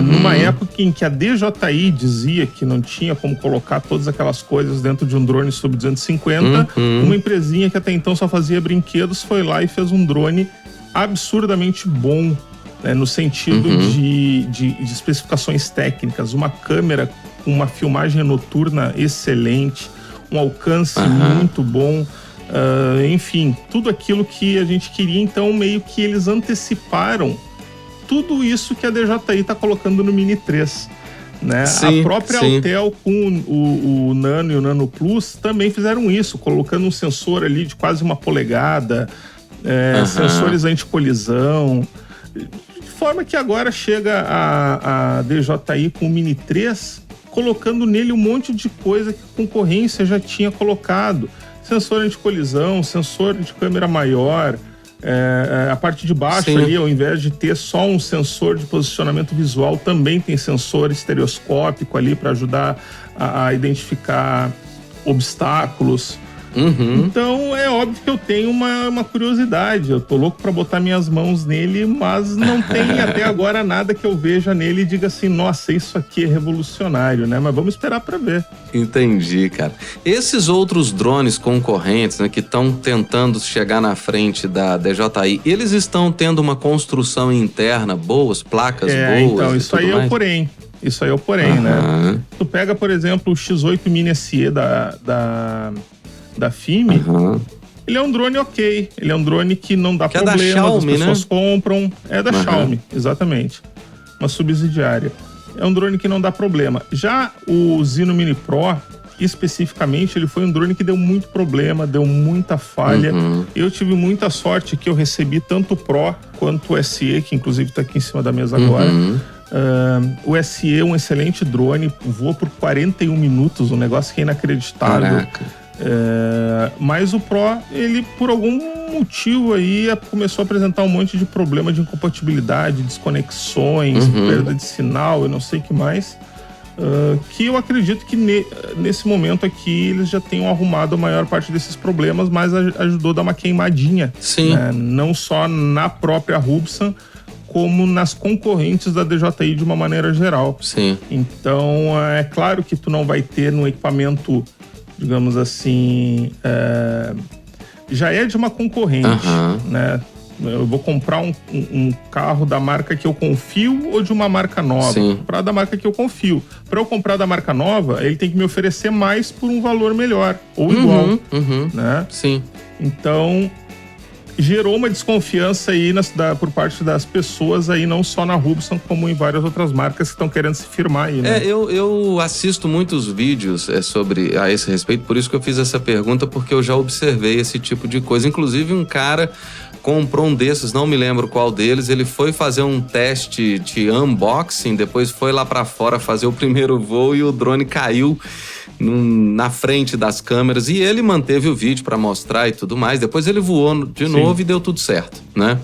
Numa época em que a DJI dizia que não tinha como colocar todas aquelas coisas dentro de um drone sub-250, uma empresinha que até então só fazia brinquedos foi lá e fez um drone absurdamente bom, né, no sentido de especificações técnicas. Uma câmera com uma filmagem noturna excelente, um alcance muito bom, enfim, tudo aquilo que a gente queria. Então, meio que eles anteciparam tudo isso que a DJI está colocando no Mini 3. Né? Sim, a própria Autel com o Nano e o Nano Plus também fizeram isso, colocando um sensor ali de quase 1 polegada, sensores anti-colisão, de forma que agora chega a DJI com o Mini 3, colocando nele um monte de coisa que a concorrência já tinha colocado. Sensor anti-colisão, sensor de câmera maior, a parte de baixo ali, ao invés de ter só um sensor de posicionamento visual, também tem sensor estereoscópico ali para ajudar a identificar obstáculos. Então é óbvio que eu tenho uma curiosidade, eu tô louco para botar minhas mãos nele, mas não tem até agora nada que eu veja nele e diga assim, nossa, isso aqui é revolucionário, né? Mas vamos esperar para ver. Entendi, cara. Esses outros drones concorrentes, né, que estão tentando chegar na frente da DJI, eles estão tendo uma construção interna, boas, placas boas? Então, isso aí é o porém. Isso aí é o porém, né? Tu pega, por exemplo, o X8 Mini SE da FIMI, ele é um drone ok. Ele é um drone que não dá problema, da Xiaomi, as pessoas né? compram. É da Xiaomi, exatamente. Uma subsidiária. É um drone que não dá problema. Já o Zino Mini Pro, especificamente, ele foi um drone que deu muito problema, deu muita falha. Eu tive muita sorte que eu recebi tanto o Pro quanto o SE, que inclusive está aqui em cima da mesa agora. O SE é um excelente drone, voa por 41 minutos, um negócio que é inacreditável. Caraca. Mas o Pro, ele por algum motivo aí começou a apresentar um monte de problema de incompatibilidade, desconexões, perda de sinal, eu não sei o que mais, que eu acredito que nesse momento aqui eles já tenham arrumado a maior parte desses problemas, mas ajudou a dar uma queimadinha. Sim. Né? Não só na própria Hubsan, como nas concorrentes da DJI de uma maneira geral. Sim. Então, é claro que tu não vai ter no equipamento, digamos assim, já é de uma concorrente, né? Eu vou comprar um carro da marca que eu confio ou de uma marca nova? Vou comprar da marca que eu confio. Para eu comprar da marca nova, ele tem que me oferecer mais por um valor melhor ou igual, né? Sim. Então, gerou uma desconfiança aí por parte das pessoas aí, não só na Hubsan, como em várias outras marcas que estão querendo se firmar aí, né? Eu assisto muitos vídeos a esse respeito, por isso que eu fiz essa pergunta, porque eu já observei esse tipo de coisa. Inclusive, um cara comprou um desses, não me lembro qual deles, ele foi fazer um teste de unboxing, depois foi lá pra fora fazer o primeiro voo e o drone caiu na frente das câmeras, e ele manteve o vídeo pra mostrar e tudo mais. Depois ele voou de novo e deu tudo certo, né?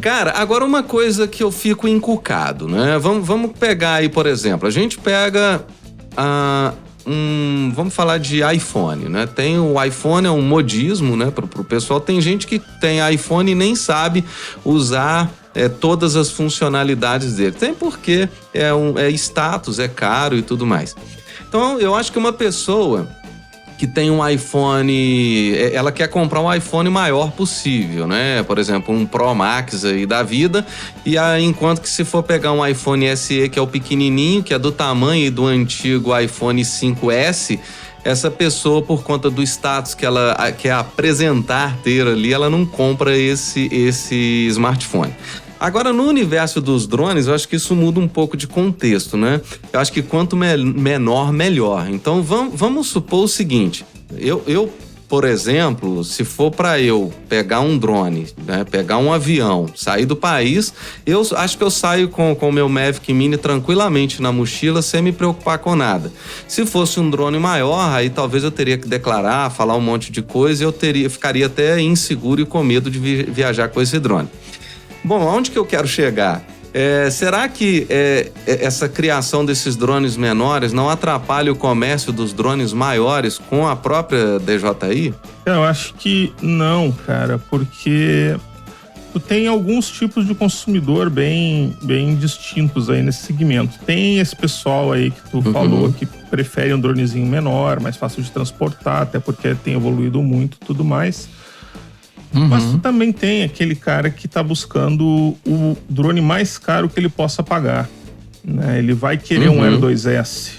Cara, agora uma coisa que eu fico encucado, né? Vamos pegar aí, por exemplo, a gente pega vamos falar de iPhone, né? Tem o iPhone, é um modismo, né? Pro pessoal, tem gente que tem iPhone e nem sabe usar todas as funcionalidades dele. Tem porque é status, é caro e tudo mais. Então, eu acho que uma pessoa que tem um iPhone, ela quer comprar um iPhone maior possível, né? Por exemplo, um Pro Max aí da vida, e aí, enquanto que se for pegar um iPhone SE, que é o pequenininho, que é do tamanho do antigo iPhone 5S, essa pessoa, por conta do status que ela quer apresentar ter ali, ela não compra esse smartphone. Agora, no universo dos drones, eu acho que isso muda um pouco de contexto, né? Eu acho que quanto menor, melhor. Então, vamos supor o seguinte. Por exemplo, se for para eu pegar um drone, né, pegar um avião, sair do país, eu acho que eu saio com o meu Mavic Mini tranquilamente na mochila, sem me preocupar com nada. Se fosse um drone maior, aí talvez eu teria que declarar, falar um monte de coisa e eu ficaria até inseguro e com medo de viajar com esse drone. Bom, aonde que eu quero chegar? Será que essa criação desses drones menores não atrapalha o comércio dos drones maiores com a própria DJI? Eu acho que não, cara, porque tu tem alguns tipos de consumidor bem distintos aí nesse segmento. Tem esse pessoal aí que tu falou que prefere um dronezinho menor, mais fácil de transportar, até porque tem evoluído muito e tudo mais. Mas tu também tem aquele cara que tá buscando o drone mais caro que ele possa pagar, né? Ele vai querer um Air 2S,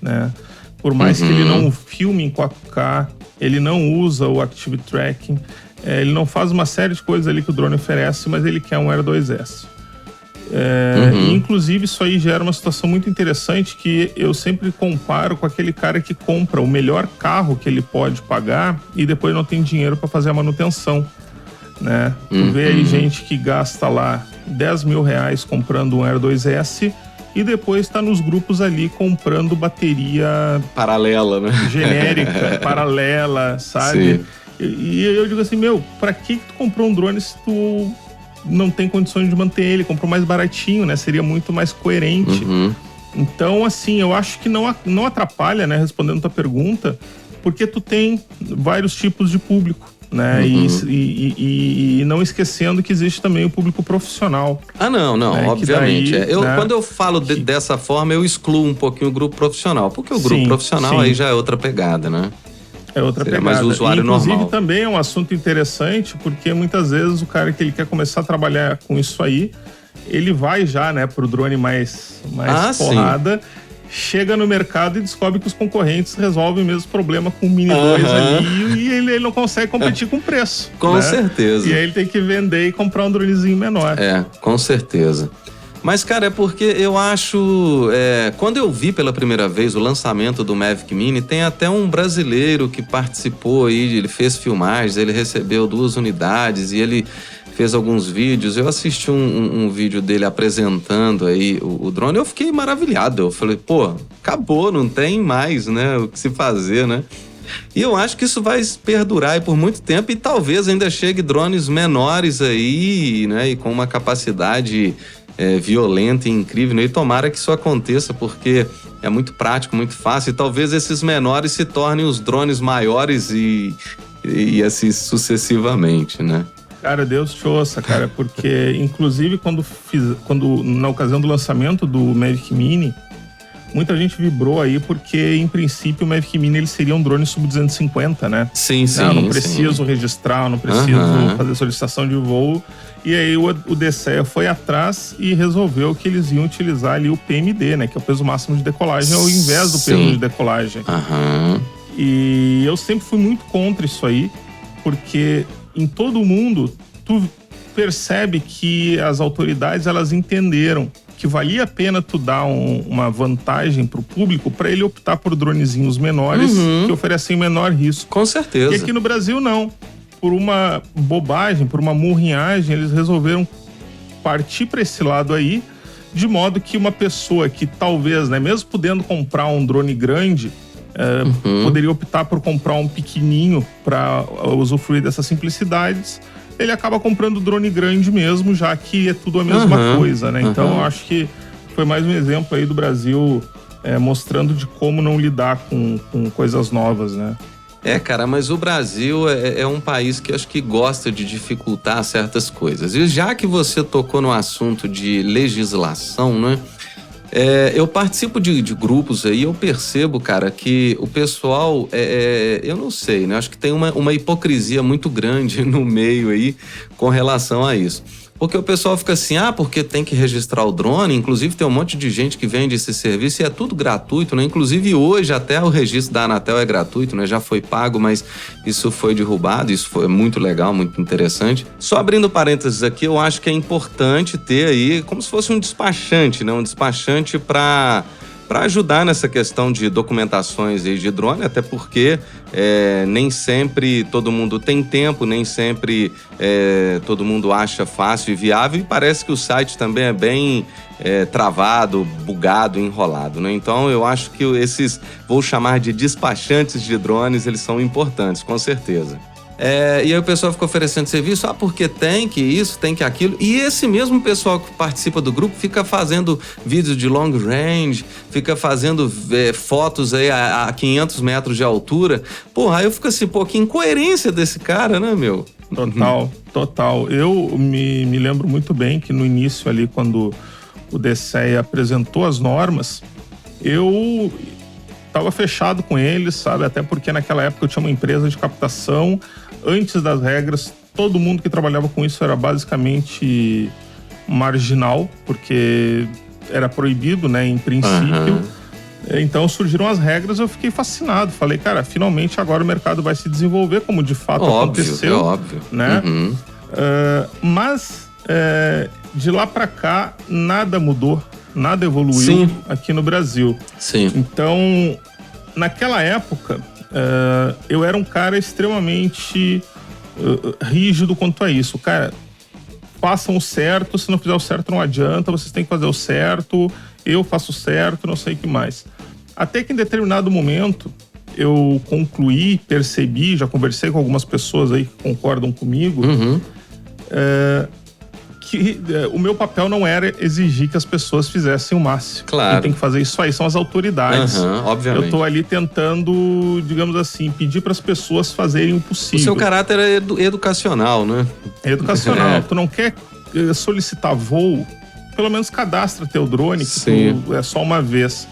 né? Por mais que ele não filme em 4K, ele não usa o Active Tracking, ele não faz uma série de coisas ali que o drone oferece, mas ele quer um Air 2S. E, inclusive, isso aí gera uma situação muito interessante que eu sempre comparo com aquele cara que compra o melhor carro que ele pode pagar e depois não tem dinheiro para fazer a manutenção, né? Tu vê aí gente que gasta lá 10 mil reais comprando um Air 2S e depois está nos grupos ali comprando bateria paralela, né? Genérica, paralela, sabe? E eu digo assim, pra que tu comprou um drone se tu não tem condições de manter ele, comprou mais baratinho, né? Seria muito mais coerente. Então, assim, eu acho que não atrapalha, né? Respondendo tua pergunta, porque tu tem vários tipos de público, né? E não esquecendo que existe também o público profissional. Não, né? obviamente. Daí, né? Quando eu falo dessa forma, eu excluo um pouquinho o grupo profissional, porque o grupo profissional aí já é outra pegada, né? É outra pegada. Mais usuário inclusive, normal. também é um assunto interessante, porque muitas vezes o cara que ele quer começar a trabalhar com isso aí, ele vai já, né, pro drone mais porrada, chega no mercado e descobre que os concorrentes resolvem o mesmo problema com o Mini 2 ali e ele não consegue competir com preço. Com certeza. E aí ele tem que vender e comprar um dronezinho menor. Com certeza. Mas, cara, é porque eu acho... quando eu vi pela primeira vez o lançamento do Mavic Mini, tem até um brasileiro que participou aí, ele fez filmagens, ele recebeu 2 unidades e ele fez alguns vídeos. Eu assisti um vídeo dele apresentando aí o drone, eu fiquei maravilhado. Eu falei, pô, acabou, não tem mais, né, o que se fazer, né? E eu acho que isso vai perdurar aí por muito tempo e talvez ainda chegue drones menores aí, né, e com uma capacidade... violenta e incrível, né? E tomara que isso aconteça, porque é muito prático, muito fácil, e talvez esses menores se tornem os drones maiores e assim sucessivamente, né? Cara, Deus te ouça, cara, porque inclusive quando na ocasião do lançamento do Mavic Mini, muita gente vibrou aí, porque em princípio o Mavic Mini ele seria um drone sub-250, né? Sim. Não preciso registrar, não preciso fazer solicitação de voo. E aí o DCE foi atrás e resolveu que eles iam utilizar ali o PMD, né? Que é o peso máximo de decolagem, ao invés do peso de decolagem. E eu sempre fui muito contra isso aí, porque em todo o mundo tu percebe que as autoridades elas entenderam que valia a pena tu dar uma vantagem pro público para ele optar por dronezinhos menores que oferecem menor risco. Com certeza. E aqui no Brasil não. Por uma bobagem, por uma murrinhagem, eles resolveram partir para esse lado aí, de modo que uma pessoa que talvez, né, mesmo podendo comprar um drone grande, poderia optar por comprar um pequenininho para usufruir dessas simplicidades, ele acaba comprando drone grande mesmo, já que é tudo a mesma coisa, né? Então, eu acho que foi mais um exemplo aí do Brasil mostrando de como não lidar com coisas novas, né? Cara, mas o Brasil é um país que acho que gosta de dificultar certas coisas. E já que você tocou no assunto de legislação, né? Eu participo de grupos aí, eu percebo, cara, que o pessoal, eu não sei, né? Acho que tem uma hipocrisia muito grande no meio aí com relação a isso. Porque o pessoal fica assim, porque tem que registrar o drone. Inclusive tem um monte de gente que vende esse serviço e é tudo gratuito, né? Inclusive hoje até o registro da Anatel é gratuito, né? Já foi pago, mas isso foi derrubado. Isso foi muito legal, muito interessante. Só abrindo parênteses aqui, eu acho que é importante ter aí como se fosse um despachante, né? Um despachante para ajudar nessa questão de documentações aí de drone, até porque nem sempre todo mundo tem tempo, nem sempre todo mundo acha fácil e viável, e parece que o site também é bem travado, bugado, enrolado, né? Então eu acho que esses, vou chamar de despachantes de drones, eles são importantes, com certeza. E aí o pessoal fica oferecendo serviço, porque tem que isso, tem que aquilo. E esse mesmo pessoal que participa do grupo fica fazendo vídeos de long range, fica fazendo fotos aí a 500 metros de altura. Porra, aí eu fico assim, que incoerência desse cara, né, meu? Total. Eu me lembro muito bem que no início ali, quando o DCE apresentou as normas, eu estava fechado com eles, sabe? Até porque naquela época eu tinha uma empresa de captação. Antes das regras, todo mundo que trabalhava com isso era basicamente marginal, porque era proibido, né, em princípio. Então surgiram as regras, eu fiquei fascinado. Falei, cara, finalmente agora o mercado vai se desenvolver, como de fato aconteceu. Óbvio. Né? Mas de lá para cá, nada mudou, nada evoluiu aqui no Brasil. Sim. Então, naquela época, eu era um cara extremamente rígido quanto a isso. Cara, façam o certo, se não fizer o certo não adianta, vocês têm que fazer o certo, eu faço o certo, não sei o que mais. Até que em determinado momento, eu concluí, percebi, já conversei com algumas pessoas aí que concordam comigo, que o meu papel não era exigir que as pessoas fizessem o máximo. Claro. Quem tem que fazer isso aí são as autoridades. Obviamente. Eu tô ali tentando, digamos assim, pedir para as pessoas fazerem o possível. O seu caráter é educacional, né? É educacional. Tu não quer solicitar voo, pelo menos cadastra teu drone, que é só uma vez.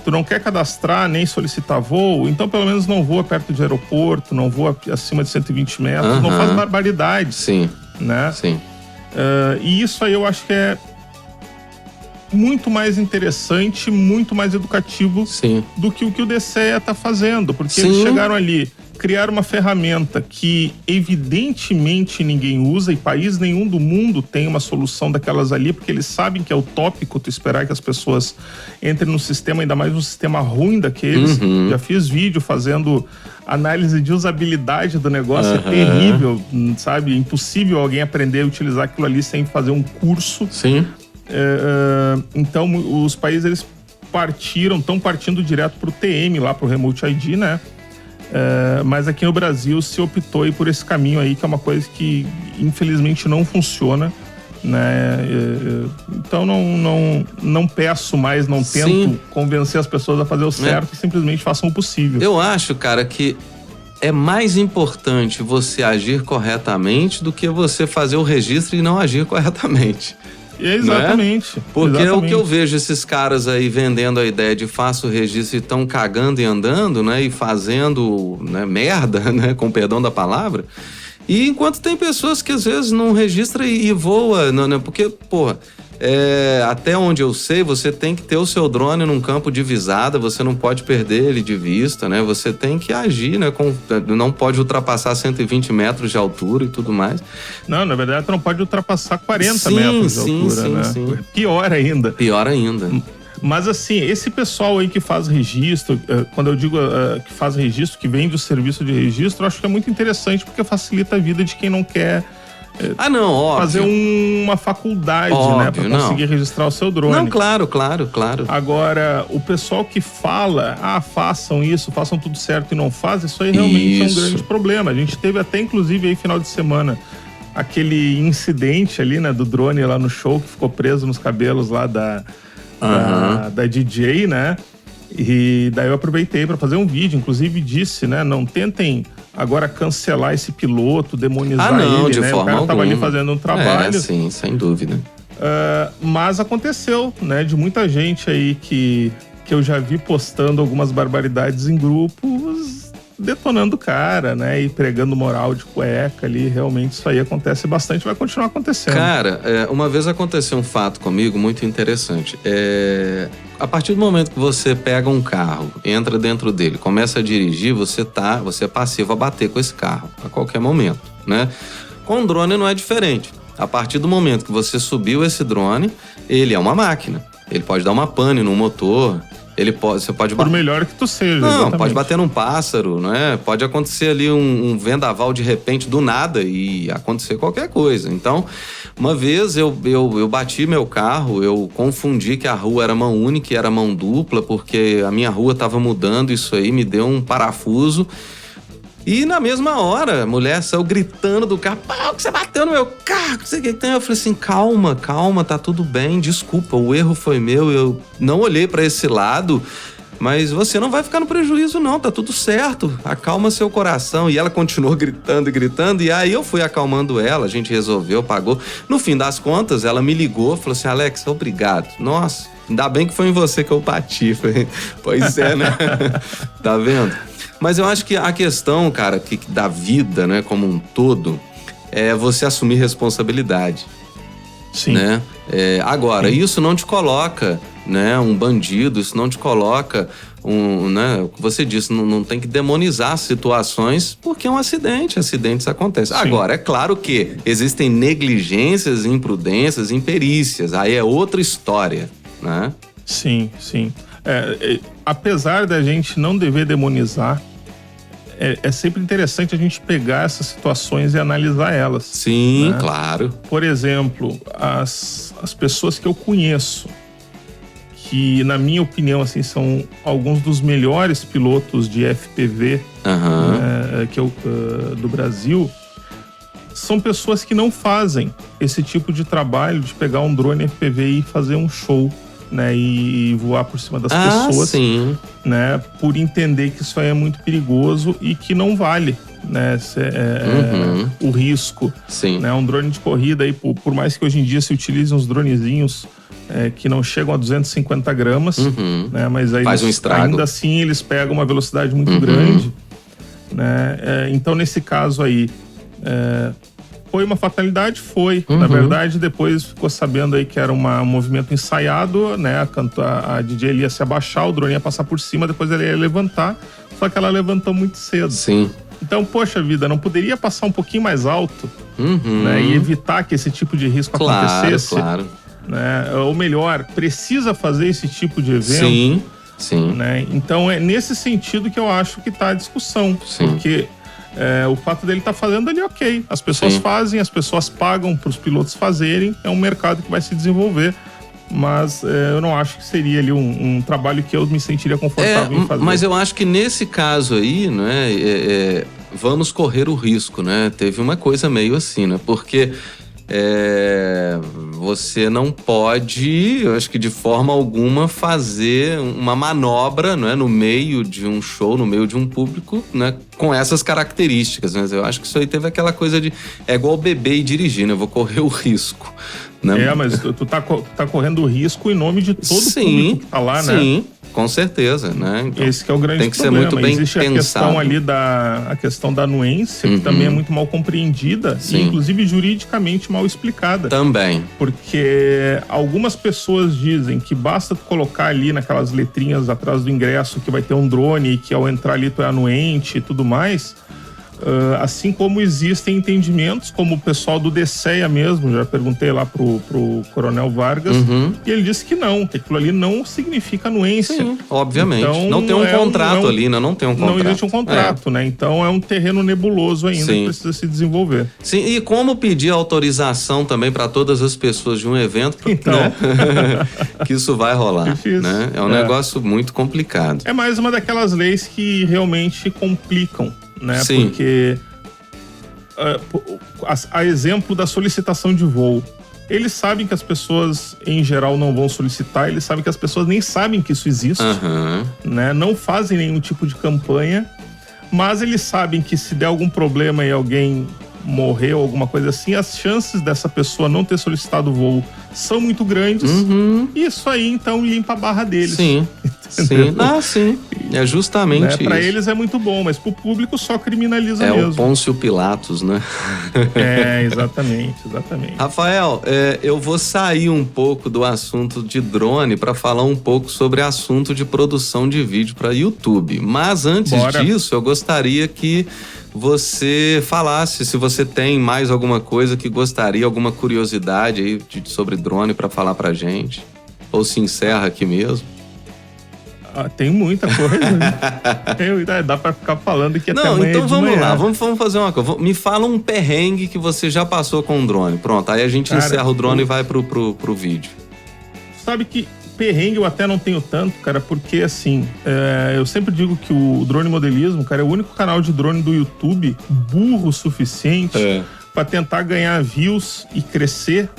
Tu não quer cadastrar nem solicitar voo, então pelo menos não voa perto de aeroporto, não voa acima de 120 metros, não faz barbaridade. Sim. Né? Sim. E isso aí eu acho que é muito mais interessante, muito mais educativo do que o DCE está fazendo. Porque eles chegaram ali, criaram uma ferramenta que evidentemente ninguém usa, e país nenhum do mundo tem uma solução daquelas ali, porque eles sabem que é utópico tu esperar que as pessoas entrem no sistema, ainda mais um sistema ruim daqueles. Já fiz vídeo fazendo análise de usabilidade do negócio, é terrível, sabe? Impossível alguém aprender a utilizar aquilo ali sem fazer um curso. Então, os países, eles estão partindo direto pro TM, lá pro Remote ID, né? Mas aqui no Brasil se optou aí por esse caminho aí, que é uma coisa que infelizmente não funciona, né? Então não peço mais, não tento convencer as pessoas a fazer o certo, simplesmente façam o possível. Eu acho, cara, que é mais importante você agir corretamente do que você fazer o registro e não agir corretamente. Exatamente. Né? Porque é o que eu vejo esses caras aí vendendo a ideia de faça o registro e estão cagando e andando, né? E fazendo, né, merda, né? Com perdão da palavra. E enquanto tem pessoas que às vezes não registra e voa, né? Porque, porra, até onde eu sei, você tem que ter o seu drone num campo de visada, você não pode perder ele de vista, né? Você tem que agir, né? Não pode ultrapassar 120 metros de altura e tudo mais. Não, na verdade, tu não pode ultrapassar 40 metros de altura, né? Pior ainda. Pior ainda. Mas assim, esse pessoal aí que faz registro, quando eu digo que faz registro, que vende o serviço de registro, eu acho que é muito interessante, porque facilita a vida de quem não quer óbvio. fazer uma faculdade, né, pra conseguir registrar o seu drone. Não, claro. Agora, o pessoal que fala, façam isso, façam tudo certo e não faz, isso aí realmente é um grande problema. A gente teve até, inclusive, aí final de semana, aquele incidente ali, né, do drone lá no show, que ficou preso nos cabelos lá da DJ, né? E daí eu aproveitei para fazer um vídeo, inclusive disse, né, não tentem agora cancelar esse piloto, demonizar ele, de né? forma o cara tava alguma. ali fazendo um trabalho. Sim, sem dúvida. Mas aconteceu, né, de muita gente aí que eu já vi postando algumas barbaridades em grupos, detonando o cara, né? E pregando moral de cueca ali. Realmente isso aí acontece bastante, vai continuar acontecendo. Cara, uma vez aconteceu um fato comigo muito interessante. A partir do momento que você pega um carro, entra dentro dele, começa a dirigir, você é passivo a bater com esse carro a qualquer momento, né? Com o drone não é diferente. A partir do momento que você subiu esse drone, ele é uma máquina. Ele pode dar uma pane no motor, você pode... Por melhor que tu seja, Não, exatamente. pode bater num pássaro, né? Pode acontecer ali um vendaval de repente do nada e acontecer qualquer coisa. Então, uma vez eu bati meu carro, eu confundi que a rua era mão única e era mão dupla, porque a minha rua estava mudando, isso aí me deu um parafuso. E na mesma hora, a mulher saiu gritando do carro: "Pau, que você bateu no meu carro, não sei o que tem." Eu falei assim: calma, tá tudo bem, desculpa, o erro foi meu, eu não olhei pra esse lado, mas você não vai ficar no prejuízo não, tá tudo certo, acalma seu coração. E ela continuou gritando, e aí eu fui acalmando ela, a gente resolveu, pagou. No fim das contas, ela me ligou, falou assim: "Alex, obrigado, nossa, ainda bem que foi em você que eu bati." Falei, pois é, né? Tá vendo? Mas eu acho que a questão, cara, da vida, né, como um todo, é você assumir responsabilidade. Sim. Né? Agora, isso não te coloca, né, um bandido, isso não te coloca né, o que você disse, não tem que demonizar situações, porque é um acidente, acidentes acontecem. Sim. Agora, é claro que existem negligências, imprudências, imperícias, aí é outra história, né? Sim. Apesar da gente não dever demonizar, é sempre interessante a gente pegar essas situações e analisar elas. Sim, né? Claro. Por exemplo, as pessoas que eu conheço, que na minha opinião assim, são alguns dos melhores pilotos de FPV do Brasil, são pessoas que não fazem esse tipo de trabalho de pegar um drone FPV e fazer um show, né, e voar por cima das pessoas, sim. Né, por entender que isso aí é muito perigoso e que não vale, né, o risco. Sim. Né, um drone de corrida aí, por mais que hoje em dia se utilizem uns dronezinhos que não chegam a 250 gramas, né, mas aí faz um estrago. Ainda assim eles pegam uma velocidade muito grande, né, então nesse caso aí foi uma fatalidade? Foi. Na verdade, depois ficou sabendo aí que era um movimento ensaiado, né? A DJ ia se abaixar, o drone ia passar por cima, depois ela ia levantar, só que ela levantou muito cedo. Sim. Então, poxa vida, não poderia passar um pouquinho mais alto, né? E evitar que esse tipo de risco acontecesse? Claro. Né? Ou melhor, precisa fazer esse tipo de evento? Sim. Né? Então, é nesse sentido que eu acho que tá a discussão. Sim. Porque o fato dele estar fazendo ali, ok. As pessoas fazem, as pessoas pagam para os pilotos fazerem, é um mercado que vai se desenvolver. Mas eu não acho que seria ali um trabalho que eu me sentiria confortável em fazer. Mas eu acho que nesse caso aí, né, vamos correr o risco, né? Teve uma coisa meio assim, né? Porque você não pode, eu acho que de forma alguma, fazer uma manobra, né, no meio de um show, no meio de um público, né, com essas características. Mas eu acho que isso aí teve aquela coisa de... É igual beber e dirigir, né? Eu vou correr o risco. Né? Mas tu tá correndo o risco em nome de todo o público que tá lá, né? Sim, com certeza, né? Então, esse que é o grande tem que problema. ser muito bem Existe pensado. a questão ali a questão da anuência, que também é muito mal compreendida e inclusive juridicamente mal explicada. Também. Porque algumas pessoas dizem que basta tu colocar ali naquelas letrinhas atrás do ingresso que vai ter um drone e que ao entrar ali tu é anuente e tudo mais. Assim como existem entendimentos, como o pessoal do DCEA mesmo, já perguntei lá pro Coronel Vargas, e ele disse que não, que aquilo ali não significa anuência. Sim, obviamente. Então, não tem um contrato ali, né? Não tem um contrato. Não existe um contrato, né? Então é um terreno nebuloso ainda que precisa se desenvolver. Sim, e como pedir autorização também para todas as pessoas de um evento, então, né? Que isso vai rolar, difícil. Né? É um negócio muito complicado. É mais uma daquelas leis que realmente complicam, né? Sim. Porque a exemplo da solicitação de voo, eles sabem que as pessoas em geral não vão solicitar, eles sabem que as pessoas nem sabem que isso existe, né? Não fazem nenhum tipo de campanha, mas eles sabem que se der algum problema e alguém morrer ou alguma coisa assim, as chances dessa pessoa não ter solicitado o voo são muito grandes, e isso aí então limpa a barra deles. Sim. Sim. É justamente né? isso. Para eles é muito bom, mas pro público só criminaliza É mesmo. o Pôncio Pilatos, né? Exatamente. Rafael, eu vou sair um pouco do assunto de drone para falar um pouco sobre assunto de produção de vídeo para YouTube. Mas antes disso, eu gostaria que você falasse se você tem mais alguma coisa que gostaria, alguma curiosidade aí sobre drone para falar pra gente. Ou se encerra aqui mesmo. Tem muita coisa. Né? Dá pra ficar falando que até amanhã. Não, então vamos manhã. lá. Vamos fazer uma coisa. Me fala um perrengue que você já passou com um drone. Pronto, aí a gente encerra o drone e vai pro vídeo. Sabe que perrengue eu até não tenho tanto, cara, porque assim, eu sempre digo que o drone modelismo, cara, é o único canal de drone do YouTube burro o suficiente pra tentar ganhar views e crescer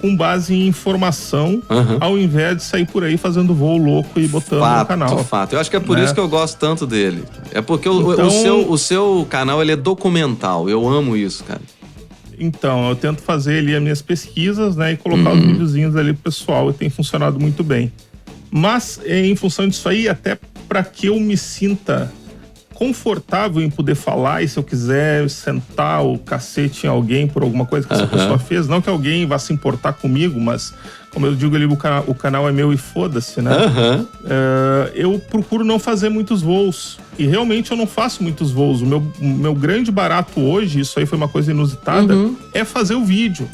com base em informação, ao invés de sair por aí fazendo voo louco e botando no canal. Fato. Eu acho que é por isso que eu gosto tanto dele. É porque o seu canal, ele é documental. Eu amo isso, cara. Então, eu tento fazer ali as minhas pesquisas, né, e colocar os videozinhos ali pro pessoal, e tem funcionado muito bem. Mas, em função disso aí, até para que eu me sinta confortável em poder falar, e se eu quiser sentar o cacete em alguém por alguma coisa que essa pessoa fez, não que alguém vá se importar comigo, mas como eu digo ali, o canal é meu e foda-se, né? Eu procuro não fazer muitos voos, e realmente eu não faço muitos voos. O meu grande barato hoje, isso aí foi uma coisa inusitada, é fazer o vídeo.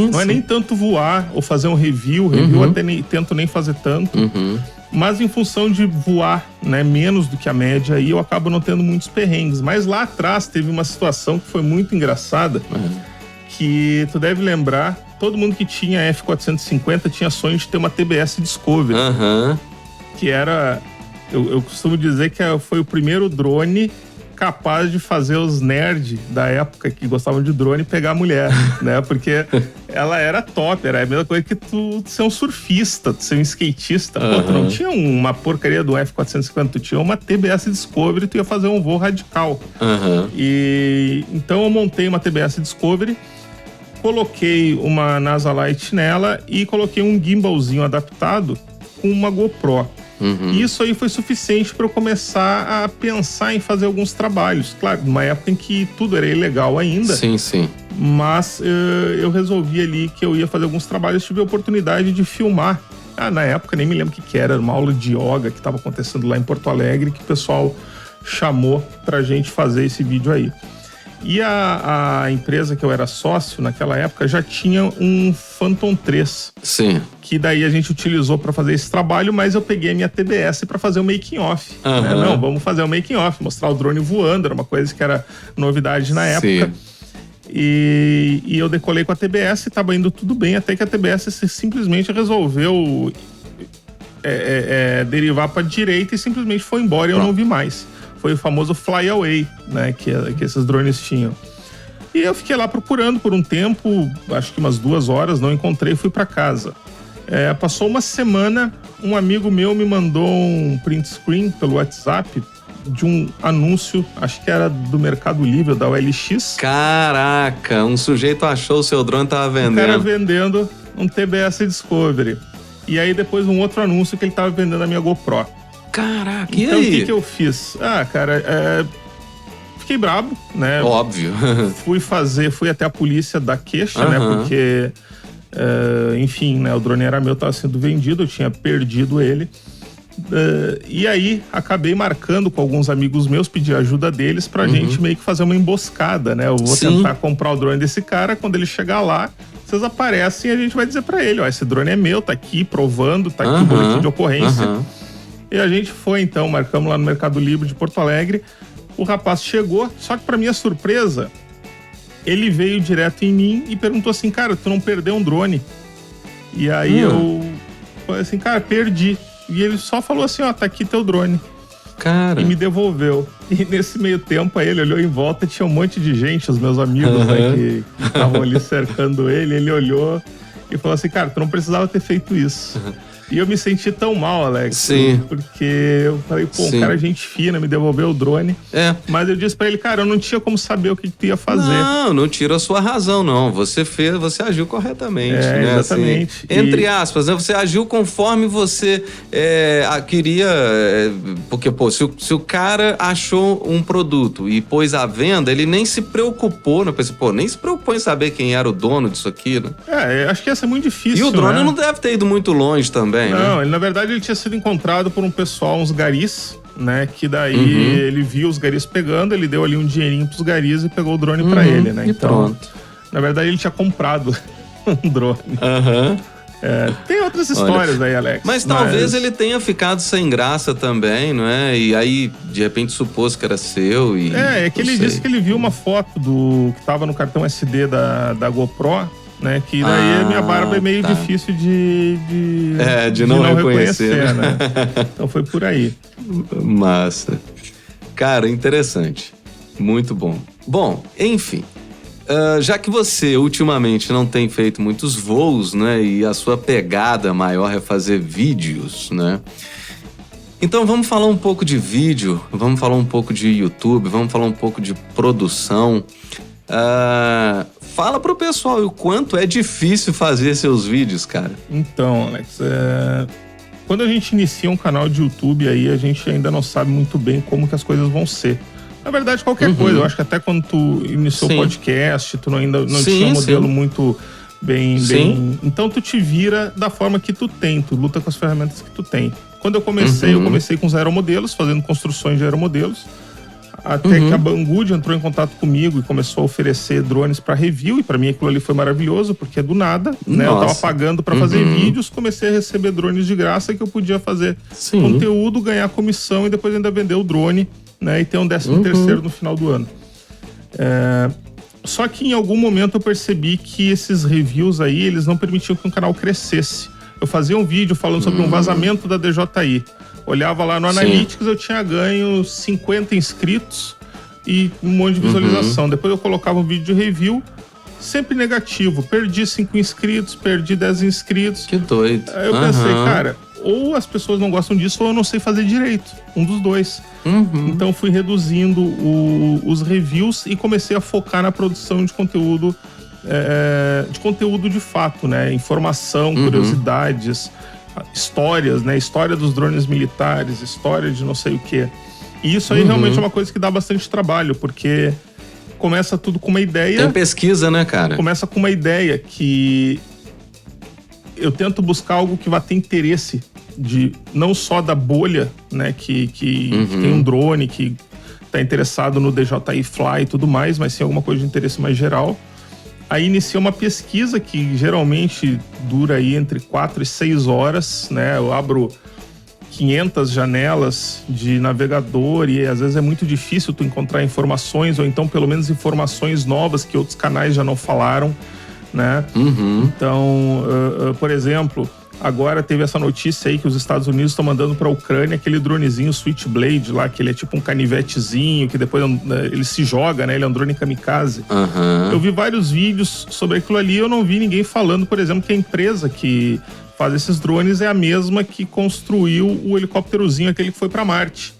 Não é nem tanto voar ou fazer um review até tento nem fazer tanto. Mas em função de voar, né, menos do que a média, aí eu acabo não tendo muitos perrengues. Mas lá atrás teve uma situação que foi muito engraçada, que tu deve lembrar, todo mundo que tinha F450 tinha sonho de ter uma TBS Discovery. Que era, eu costumo dizer que foi o primeiro drone capaz de fazer os nerds da época que gostavam de drone pegar a mulher, né? Porque ela era top, era a mesma coisa que tu ser um surfista, tu ser um skatista. Pô, tu não tinha uma porcaria do F450, tu tinha uma TBS Discovery, tu ia fazer um voo radical. E então eu montei uma TBS Discovery, coloquei uma NASA Lite nela e coloquei um gimbalzinho adaptado com uma GoPro. E isso aí foi suficiente para eu começar a pensar em fazer alguns trabalhos. Claro, numa época em que tudo era ilegal ainda. Sim. Mas eu resolvi ali que eu ia fazer alguns trabalhos. Tive a oportunidade de filmar. Na época, nem me lembro o que era uma aula de yoga que estava acontecendo lá em Porto Alegre, que o pessoal chamou pra gente fazer esse vídeo aí. E a empresa que eu era sócio naquela época já tinha um Phantom 3. Sim. Que daí a gente utilizou para fazer esse trabalho, mas eu peguei a minha TBS para fazer o making off. Né? Não, vamos fazer o making off, mostrar o drone voando, era uma coisa que era novidade na época. E eu decolei com a TBS e estava indo tudo bem, até que a TBS simplesmente resolveu derivar para direita e simplesmente foi embora e eu não vi mais. Foi o famoso fly away, né, que esses drones tinham. E eu fiquei lá procurando por um tempo, acho que umas 2 horas, não encontrei, fui para casa. Passou uma semana, um amigo meu me mandou um print screen pelo WhatsApp de um anúncio, acho que era do Mercado Livre, da OLX. Caraca, um sujeito achou o seu drone e tava vendendo. Um cara vendendo um TBS Discovery. E aí depois um outro anúncio que ele tava vendendo a minha GoPro. Caraca, e então, aí? Então o que eu fiz? Cara, fiquei brabo, né? Óbvio. Fui até a polícia dar queixa, né? Porque, enfim, né? O drone era meu, tava sendo vendido, eu tinha perdido ele. E aí, acabei marcando com alguns amigos meus, pedi ajuda deles pra gente meio que fazer uma emboscada, né? Eu vou tentar comprar o drone desse cara, quando ele chegar lá, vocês aparecem e a gente vai dizer pra ele, ó, esse drone é meu, tá aqui provando, tá aqui o boletim de ocorrência. E a gente foi, então, marcamos lá no Mercado Livre de Porto Alegre. O rapaz chegou, só que pra minha surpresa, ele veio direto em mim e perguntou assim, cara, tu não perdeu um drone? E aí eu falei assim, cara, perdi. E ele só falou assim, ó, tá aqui teu drone. Cara. E me devolveu. E nesse meio tempo aí ele olhou em volta, tinha um monte de gente, os meus amigos, né, que estavam ali cercando ele. Ele olhou e falou assim, cara, tu não precisava ter feito isso. E eu me senti tão mal, Alex. Sim. Porque eu falei, pô, Sim. um cara gente fina, me devolveu o drone. É. Mas eu disse pra ele, cara, eu não tinha como saber o que tu ia fazer. Não tira a sua razão, não. Você agiu corretamente, né? Exatamente. Assim, entre aspas, né? Você agiu conforme você queria. Porque, pô, se o cara achou um produto e pôs à venda, ele nem se preocupou, né? Pensei, pô, nem se preocupou em saber quem era o dono disso aqui, né? Acho que ia ser muito difícil. E o drone né? não deve ter ido muito longe também, Não, né? ele, na verdade, ele tinha sido encontrado por um pessoal, uns garis, né? Que daí ele viu os garis pegando, ele deu ali um dinheirinho pros garis e pegou o drone pra ele, né? E Então, pronto. na verdade, ele tinha comprado um drone. Aham. Tem outras histórias aí, Alex. Mas talvez ele tenha ficado sem graça também, não é? E aí, de repente, supôs que era seu e... É que ele disse que ele viu uma foto que tava no cartão SD da GoPro, né? Que daí a minha barba é meio difícil de não reconhecer, né? Então foi por aí. Massa. Cara, interessante. Muito bom. Bom, enfim. Já que você ultimamente não tem feito muitos voos, né? E a sua pegada maior é fazer vídeos, né? Então vamos falar um pouco de vídeo, vamos falar um pouco de YouTube, vamos falar um pouco de produção. Fala pro pessoal o quanto é difícil fazer seus vídeos, cara. Então, Alex, quando a gente inicia um canal de YouTube aí, a gente ainda não sabe muito bem como que as coisas vão ser. Na verdade, qualquer coisa. Eu acho que até quando tu iniciou o podcast, tu ainda não tinha um modelo muito bem... Então tu te vira da forma que tu tem, tu luta com as ferramentas que tu tem. Quando eu comecei com os aeromodelos, fazendo construções de aeromodelos, até que a Banggood entrou em contato comigo e começou a oferecer drones para review, e para mim aquilo ali foi maravilhoso, porque do nada, né, eu tava pagando para fazer vídeos, comecei a receber drones de graça que eu podia fazer conteúdo, ganhar comissão e depois ainda vender o drone, né, e ter um 13º no final do ano. Só que em algum momento eu percebi que esses reviews aí, eles não permitiam que o canal crescesse. Eu fazia um vídeo falando sobre um vazamento da DJI. Olhava lá no Analytics, eu tinha ganho 50 inscritos e um monte de visualização. Depois eu colocava um vídeo de review, sempre negativo. Perdi 5 inscritos, perdi 10 inscritos. Que doido. Aí eu pensei, cara, ou as pessoas não gostam disso ou eu não sei fazer direito. Um dos dois. Então fui reduzindo os reviews e comecei a focar na produção de conteúdo de fato, né? Informação, curiosidades, histórias, né? História dos drones militares, história de não sei o quê. E isso aí realmente é uma coisa que dá bastante trabalho, porque começa tudo com uma ideia... Tem pesquisa, né, cara? Começa com uma ideia que eu tento buscar algo que vá ter interesse de não só da bolha, né? Que tem um drone, que tá interessado no DJI Fly e tudo mais, mas sim alguma coisa de interesse mais geral. Aí inicia uma pesquisa que geralmente dura aí entre 4 e 6 horas, né? Eu abro 500 janelas de navegador e às vezes é muito difícil tu encontrar informações, ou então pelo menos informações novas que outros canais já não falaram, né? Então, por exemplo, agora teve essa notícia aí que os Estados Unidos estão mandando para a Ucrânia aquele dronezinho Switchblade lá, que ele é tipo um canivetezinho, que depois ele se joga, né? Ele é um drone kamikaze. Eu vi vários vídeos sobre aquilo ali, eu não vi ninguém falando, por exemplo, que a empresa que faz esses drones é a mesma que construiu o helicópterozinho, aquele que foi para Marte,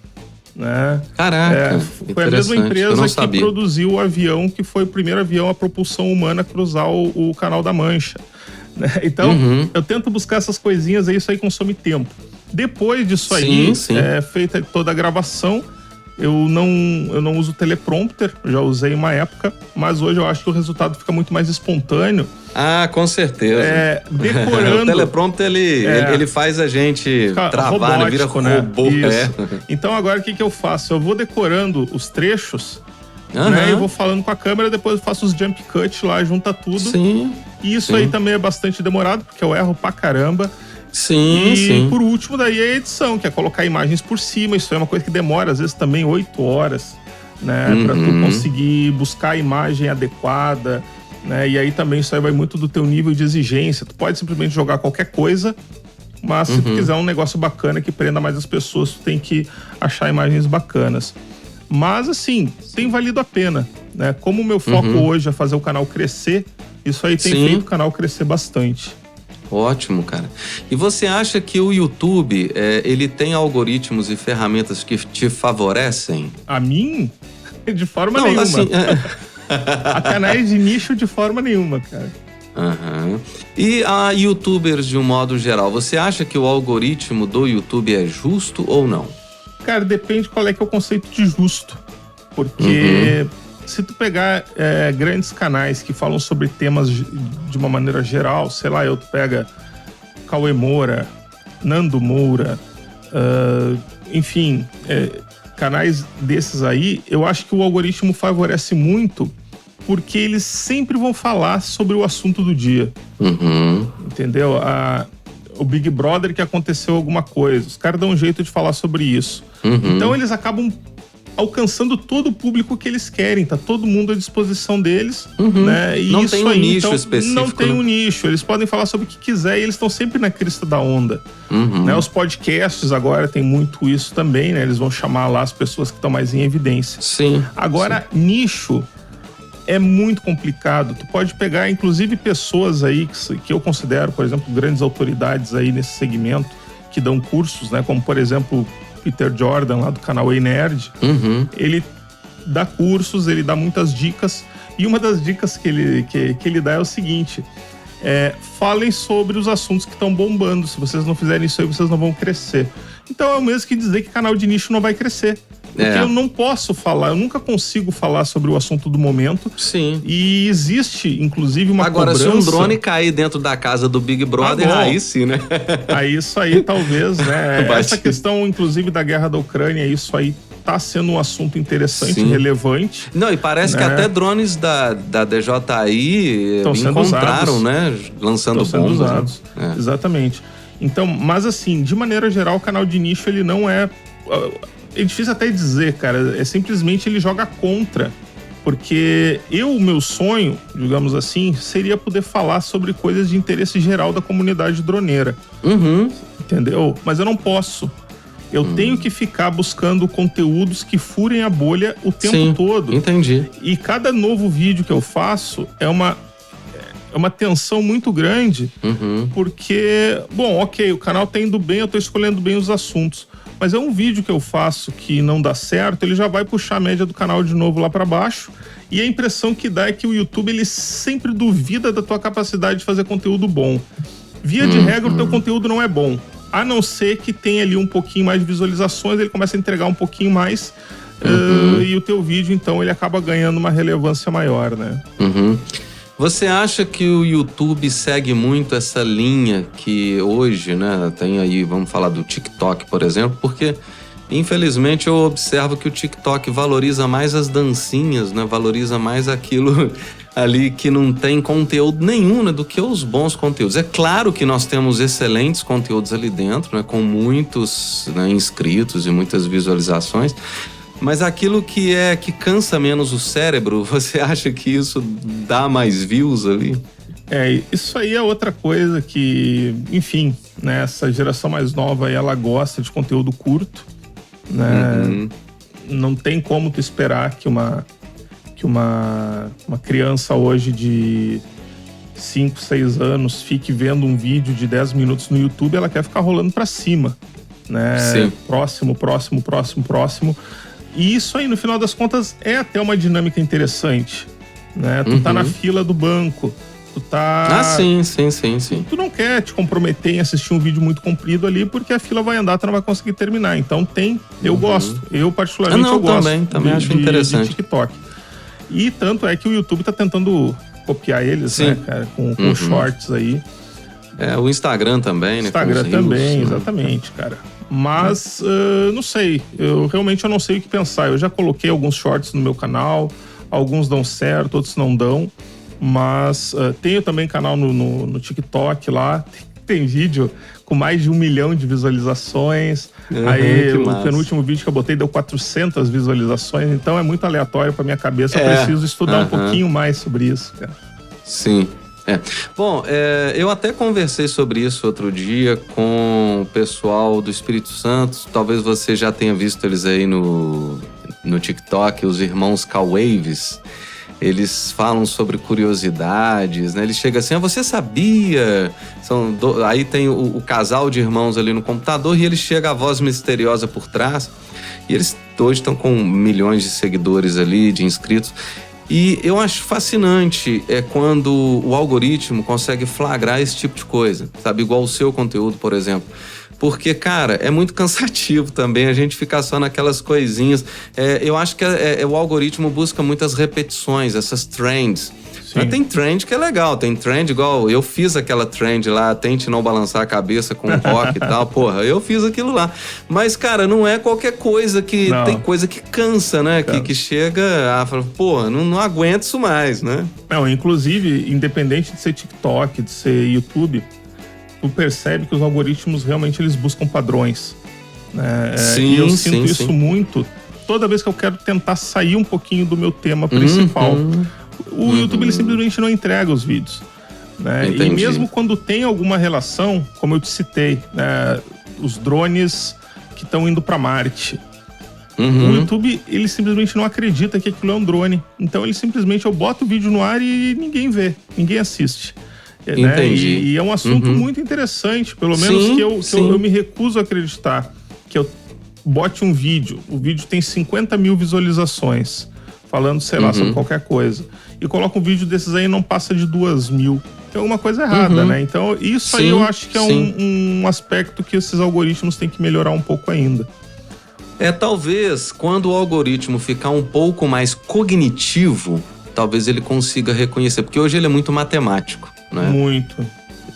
né? Caraca, foi a mesma empresa que produziu o avião, que foi o primeiro avião a propulsão humana a cruzar o Canal da Mancha. Então, eu tento buscar essas coisinhas aí, isso aí consome tempo. Depois disso aí, feita toda a gravação, eu não uso teleprompter, já usei uma época, mas hoje eu acho que o resultado fica muito mais espontâneo. Ah, com certeza. Decorando. O teleprompter, ele faz a gente travar, né? Vira robô. Então agora o que eu faço? Eu vou decorando os trechos, né? Eu vou falando com a câmera, depois eu faço os jump cut lá, junta tudo. E isso aí também é bastante demorado, porque eu erro pra caramba. E por último, daí a edição, que é colocar imagens por cima. Isso é uma coisa que demora, às vezes, também 8 horas, né? Pra tu conseguir buscar a imagem adequada, né? E aí também isso aí vai muito do teu nível de exigência. Tu pode simplesmente jogar qualquer coisa, mas se tu quiser um negócio bacana que prenda mais as pessoas, tu tem que achar imagens bacanas. Mas, assim, tem valido a pena, né? Como o meu foco hoje é fazer o canal crescer, isso aí tem feito o canal crescer bastante. Ótimo, cara. E você acha que o YouTube, ele tem algoritmos e ferramentas que te favorecem? A mim, de forma Não, nenhuma. assim, A canais de nicho, de forma nenhuma, cara. Aham. E a YouTubers de um modo geral, você acha que o algoritmo do YouTube é justo ou não? Cara, depende qual é que é o conceito de justo. Porque se tu pegar grandes canais que falam sobre temas de uma maneira geral, sei lá, tu pega Cauê Moura, Nando Moura, enfim, canais desses aí, eu acho que o algoritmo favorece muito porque eles sempre vão falar sobre o assunto do dia. Entendeu? O Big Brother, que aconteceu alguma coisa, os caras dão um jeito de falar sobre isso. Então eles acabam alcançando todo o público que eles querem, tá todo mundo à disposição deles, né? E Não isso tem um aí, nicho então, específico, não tem né? um nicho, eles podem falar sobre o que quiser e eles estão sempre na crista da onda. Né? Os podcasts agora tem muito isso também, né? Eles vão chamar lá as pessoas que estão mais em evidência. Sim. Agora, nicho é muito complicado. Tu pode pegar, inclusive, pessoas aí que eu considero, por exemplo, grandes autoridades aí nesse segmento, que dão cursos, né? Como, por exemplo, Peter Jordan, lá do canal Ei Nerd. Ele dá cursos, ele dá muitas dicas. E uma das dicas que ele dá é o seguinte: falem sobre os assuntos que estão bombando. Se vocês não fizerem isso aí, vocês não vão crescer. Então é o mesmo que dizer que canal de nicho não vai crescer. Porque eu não posso falar, eu nunca consigo falar sobre o assunto do momento. Sim. E existe, inclusive, uma Agora, cobrança... se um drone cair dentro da casa do Big Brother, aí sim, né? Aí isso aí, talvez, né? Bate. Essa questão, inclusive, da guerra da Ucrânia, isso aí tá sendo um assunto interessante, Sim. relevante. Não, e parece que até drones da DJI encontraram, né? Lançando Estão sendo bombas. usados. Né? Exatamente. Então, mas assim, de maneira geral, o canal de nicho, ele não é... É difícil até dizer, cara. É simplesmente ele joga contra. Porque o meu sonho, digamos assim, seria poder falar sobre coisas de interesse geral da comunidade droneira. Entendeu? Mas eu não posso. Eu tenho que ficar buscando conteúdos que furem a bolha o tempo todo. Entendi. E cada novo vídeo que eu faço é uma tensão muito grande, porque, bom, ok, o canal tá indo bem, eu tô escolhendo bem os assuntos, mas é um vídeo que eu faço que não dá certo, ele já vai puxar a média do canal de novo lá para baixo, e a impressão que dá é que o YouTube, ele sempre duvida da tua capacidade de fazer conteúdo bom. Via de regra, o teu conteúdo não é bom, a não ser que tenha ali um pouquinho mais de visualizações, ele começa a entregar um pouquinho mais, e o teu vídeo, então, ele acaba ganhando uma relevância maior, né? Você acha que o YouTube segue muito essa linha que hoje, né, tem aí, vamos falar do TikTok, por exemplo, porque infelizmente eu observo que o TikTok valoriza mais as dancinhas, né, valoriza mais aquilo ali que não tem conteúdo nenhum, né, do que os bons conteúdos. É claro que nós temos excelentes conteúdos ali dentro, né, com muitos, né, inscritos e muitas visualizações, mas aquilo que cansa menos o cérebro, você acha que isso dá mais views ali? Isso aí é outra coisa que, enfim, né, essa geração mais nova aí, ela gosta de conteúdo curto, né? Não tem como tu esperar que uma criança hoje de 5, 6 anos fique vendo um vídeo de 10 minutos no YouTube, ela quer ficar rolando pra cima, né? Sim. Próximo. E isso aí, no final das contas, é até uma dinâmica interessante, né? Tu tá na fila do banco, tu tá... sim. Tu não quer te comprometer em assistir um vídeo muito comprido ali, porque a fila vai andar, tu não vai conseguir terminar. Então eu gosto. Eu, particularmente, eu gosto. Também acho interessante. De TikTok. E tanto é que o YouTube tá tentando copiar eles, né, cara? Com shorts aí. O Instagram também, né? Instagram com os também, reels, exatamente, cara. Mas, não sei. Eu realmente não sei o que pensar. Eu já coloquei alguns shorts no meu canal. Alguns dão certo, outros não dão. Mas tenho também canal no TikTok lá. Tem vídeo com mais de 1 milhão de visualizações. Aí o penúltimo vídeo que eu botei deu 400 visualizações. Então é muito aleatório pra minha cabeça. Eu preciso estudar um pouquinho mais sobre isso, cara. Sim. Bom, eu até conversei sobre isso outro dia com o pessoal do Espírito Santo. Talvez você já tenha visto eles aí no TikTok, os irmãos K-Waves. eles falam sobre curiosidades, né? Ele chega assim, você sabia? Aí tem o casal de irmãos ali no computador e ele chega a voz misteriosa por trás. E eles hoje estão com milhões de seguidores ali, de inscritos. E eu acho fascinante quando o algoritmo consegue flagrar esse tipo de coisa, sabe? Igual o seu conteúdo, por exemplo. Porque, cara, é muito cansativo também a gente ficar só naquelas coisinhas. Eu acho que o algoritmo busca muitas repetições, essas trends. Mas tem trend que é legal, tem trend igual eu fiz aquela trend lá, tente não balançar a cabeça com rock e tal, porra, eu fiz aquilo lá. Mas, cara, não é qualquer coisa que... Não. Tem coisa que cansa, né? Que chega a falar, porra, não aguento isso mais, né? Não, inclusive, independente de ser TikTok, de ser YouTube, tu percebe que os algoritmos realmente eles buscam padrões. Né? Sim, e eu sinto isso muito toda vez que eu quero tentar sair um pouquinho do meu tema principal. O YouTube ele simplesmente não entrega os vídeos. Né? E mesmo quando tem alguma relação, como eu te citei, né? Os drones que estão indo para Marte. O YouTube ele simplesmente não acredita que aquilo é um drone. Então ele simplesmente eu boto o vídeo no ar e ninguém vê, ninguém assiste. Né? E é um assunto muito interessante, pelo menos que eu me recuso a acreditar que eu bote um vídeo, o vídeo tem 50 mil visualizações, falando, sei lá, sobre qualquer coisa, e coloca um vídeo desses aí e não passa de 2.000. Tem alguma coisa errada, né? Então isso aí eu acho que é um aspecto que esses algoritmos têm que melhorar um pouco ainda. Talvez quando o algoritmo ficar um pouco mais cognitivo, talvez ele consiga reconhecer, porque hoje ele é muito matemático. Né? Muito.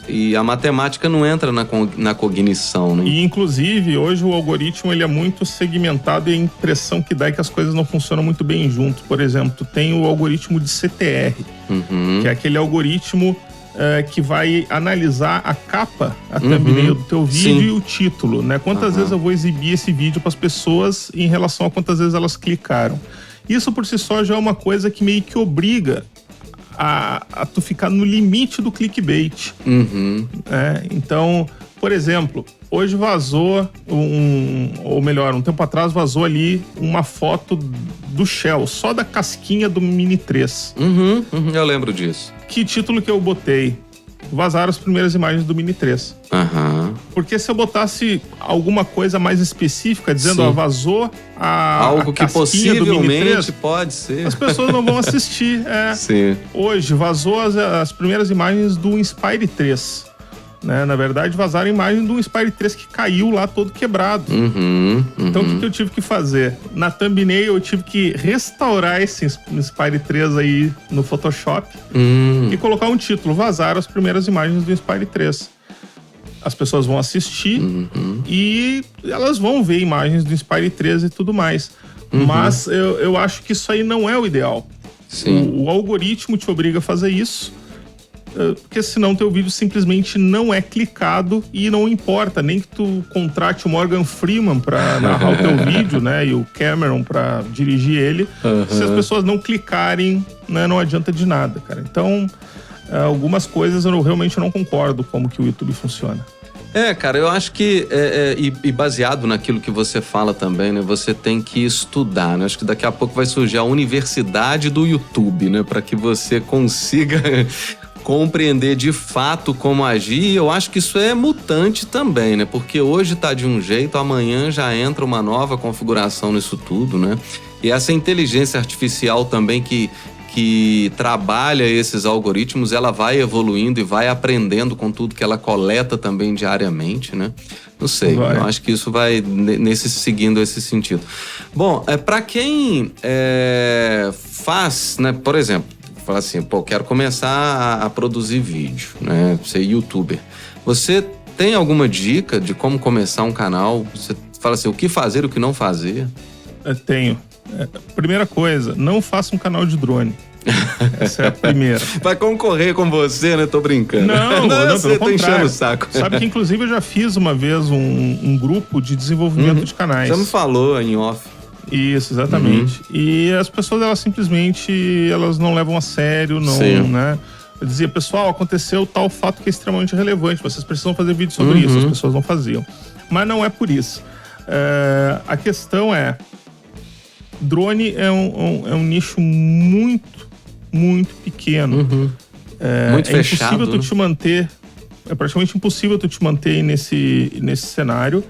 E a matemática não entra na cognição, né? E, inclusive, hoje o algoritmo ele é muito segmentado e a impressão que dá é que as coisas não funcionam muito bem junto. Por exemplo, tu tem o algoritmo de CTR, que é aquele algoritmo que vai analisar a capa, a thumbnail do teu vídeo e o título, né? Quantas vezes eu vou exibir esse vídeo para as pessoas em relação a quantas vezes elas clicaram. Isso, por si só, já é uma coisa que meio que obriga a tu ficar no limite do clickbait. Então, por exemplo, hoje vazou um tempo atrás vazou ali uma foto do Shell, só da casquinha do Mini 3. Eu lembro disso. Que título que eu botei? Vazaram as primeiras imagens do Mini 3. Porque se eu botasse alguma coisa mais específica, dizendo, vazou algo que possivelmente pode ser, as pessoas não vão assistir. Hoje, vazou as primeiras imagens do Inspire 3. Né? Na verdade, vazaram a imagem do Inspire 3 que caiu lá todo quebrado. Então, o que eu tive que fazer? Na thumbnail, eu tive que restaurar esse Inspire 3 aí no Photoshop e colocar um título: vazaram as primeiras imagens do Inspire 3. As pessoas vão assistir e elas vão ver imagens do Inspire 3 e tudo mais. Mas eu acho que isso aí não é o ideal. O algoritmo te obriga a fazer isso, porque senão teu vídeo simplesmente não é clicado e não importa, nem que tu contrate o Morgan Freeman pra narrar o teu vídeo, né, e o Cameron pra dirigir ele, se as pessoas não clicarem, né, não adianta de nada, cara. Então, algumas coisas eu realmente não concordo como que o YouTube funciona. Cara, eu acho que, e baseado naquilo que você fala também, né, você tem que estudar, né? Acho que daqui a pouco vai surgir a universidade do YouTube, né, para que você consiga compreender de fato como agir. E eu acho que isso é mutante também, né, porque hoje tá de um jeito, amanhã já entra uma nova configuração nisso tudo, né? E essa inteligência artificial também que trabalha esses algoritmos, ela vai evoluindo e vai aprendendo com tudo que ela coleta também diariamente, né? Não sei, eu acho que isso vai seguindo esse sentido. Bom, para quem faz, né, por exemplo, fala assim, quero começar a produzir vídeo, né, ser youtuber. Você tem alguma dica de como começar um canal? Você fala assim, o que fazer, o que não fazer? Tenho. Primeira coisa, não faça um canal de drone. Essa é a primeira. Vai concorrer com você, né? Tô brincando. Não, você tá enchendo o saco. Sabe que inclusive eu já fiz uma vez um grupo de desenvolvimento de canais. Você me falou em off. Isso, exatamente. E as pessoas, elas simplesmente não levam a sério, né? Eu dizia, pessoal, aconteceu tal fato que é extremamente relevante, vocês precisam fazer vídeo sobre isso. As pessoas não faziam. Mas não é por isso. A questão é, drone é um nicho muito muito pequeno. Muito fechado, impossível tu te manter. É praticamente impossível tu te manter aí nesse cenário.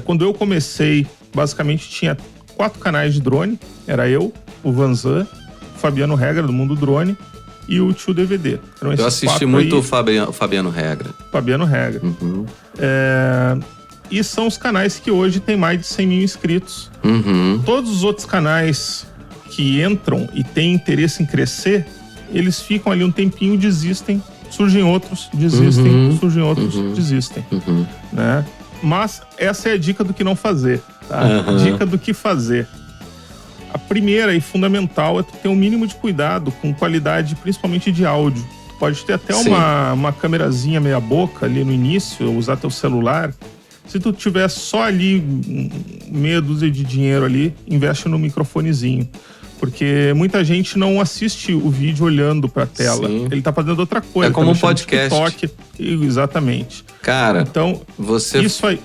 Quando eu comecei, basicamente tinha 4 canais de drone. Era eu, o Vanzan, o Fabiano Regra, do Mundo Drone, e o Tio DVD. Eu assisti muito o Fabiano Regra. Fabiano Regra. E são os canais que hoje tem mais de 100 mil inscritos. Todos os outros canais que entram e têm interesse em crescer, eles ficam ali um tempinho, desistem, surgem outros, desistem, surgem outros, desistem. Né? Mas essa é a dica do que não fazer. Tá? A dica do que fazer. A primeira e fundamental é tu ter um mínimo de cuidado com qualidade, principalmente de áudio. Tu pode ter até uma câmerazinha meia boca ali no início, usar teu celular. Se tu tiver só ali meia dúzia de dinheiro ali, investe no microfonezinho. Porque muita gente não assiste o vídeo olhando pra tela. Sim. Ele tá fazendo outra coisa. É como um tá mexendo no podcast. TikTok. Exatamente. Cara, então, você... isso aí...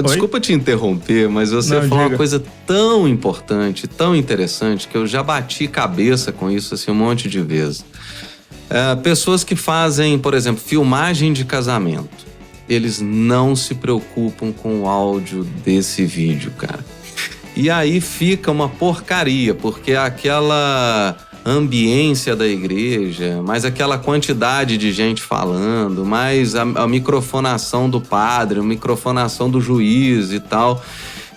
Desculpa te interromper, mas você falou uma coisa tão importante, tão interessante, que eu já bati cabeça com isso assim, um monte de vezes. Pessoas que fazem, por exemplo, filmagem de casamento. Eles não se preocupam com o áudio desse vídeo, cara. E aí fica uma porcaria, porque aquela ambiência da igreja, mais aquela quantidade de gente falando, mais a microfonação do padre, a microfonação do juiz e tal.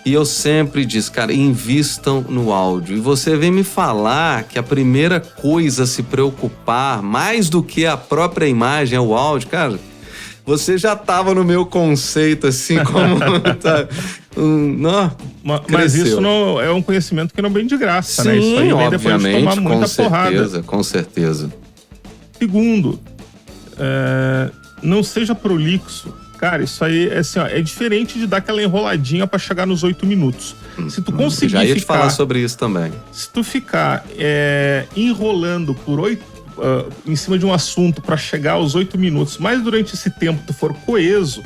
E eu sempre disse, cara, invistam no áudio. E você vem me falar que a primeira coisa a se preocupar, mais do que a própria imagem, é o áudio, cara. Você já estava no meu conceito, assim, como... Mas isso não é um conhecimento que não vem de graça, sim, né? Isso aí vem depois de tomar muita porrada. Com certeza. Segundo, não seja prolixo. Cara, isso aí é assim, ó, é diferente de dar aquela enroladinha pra chegar nos 8 minutos. Se tu conseguir já ia te falar sobre isso também. Se tu ficar enrolando por 8 em cima de um assunto para chegar aos 8 minutos, mas durante esse tempo tu for coeso,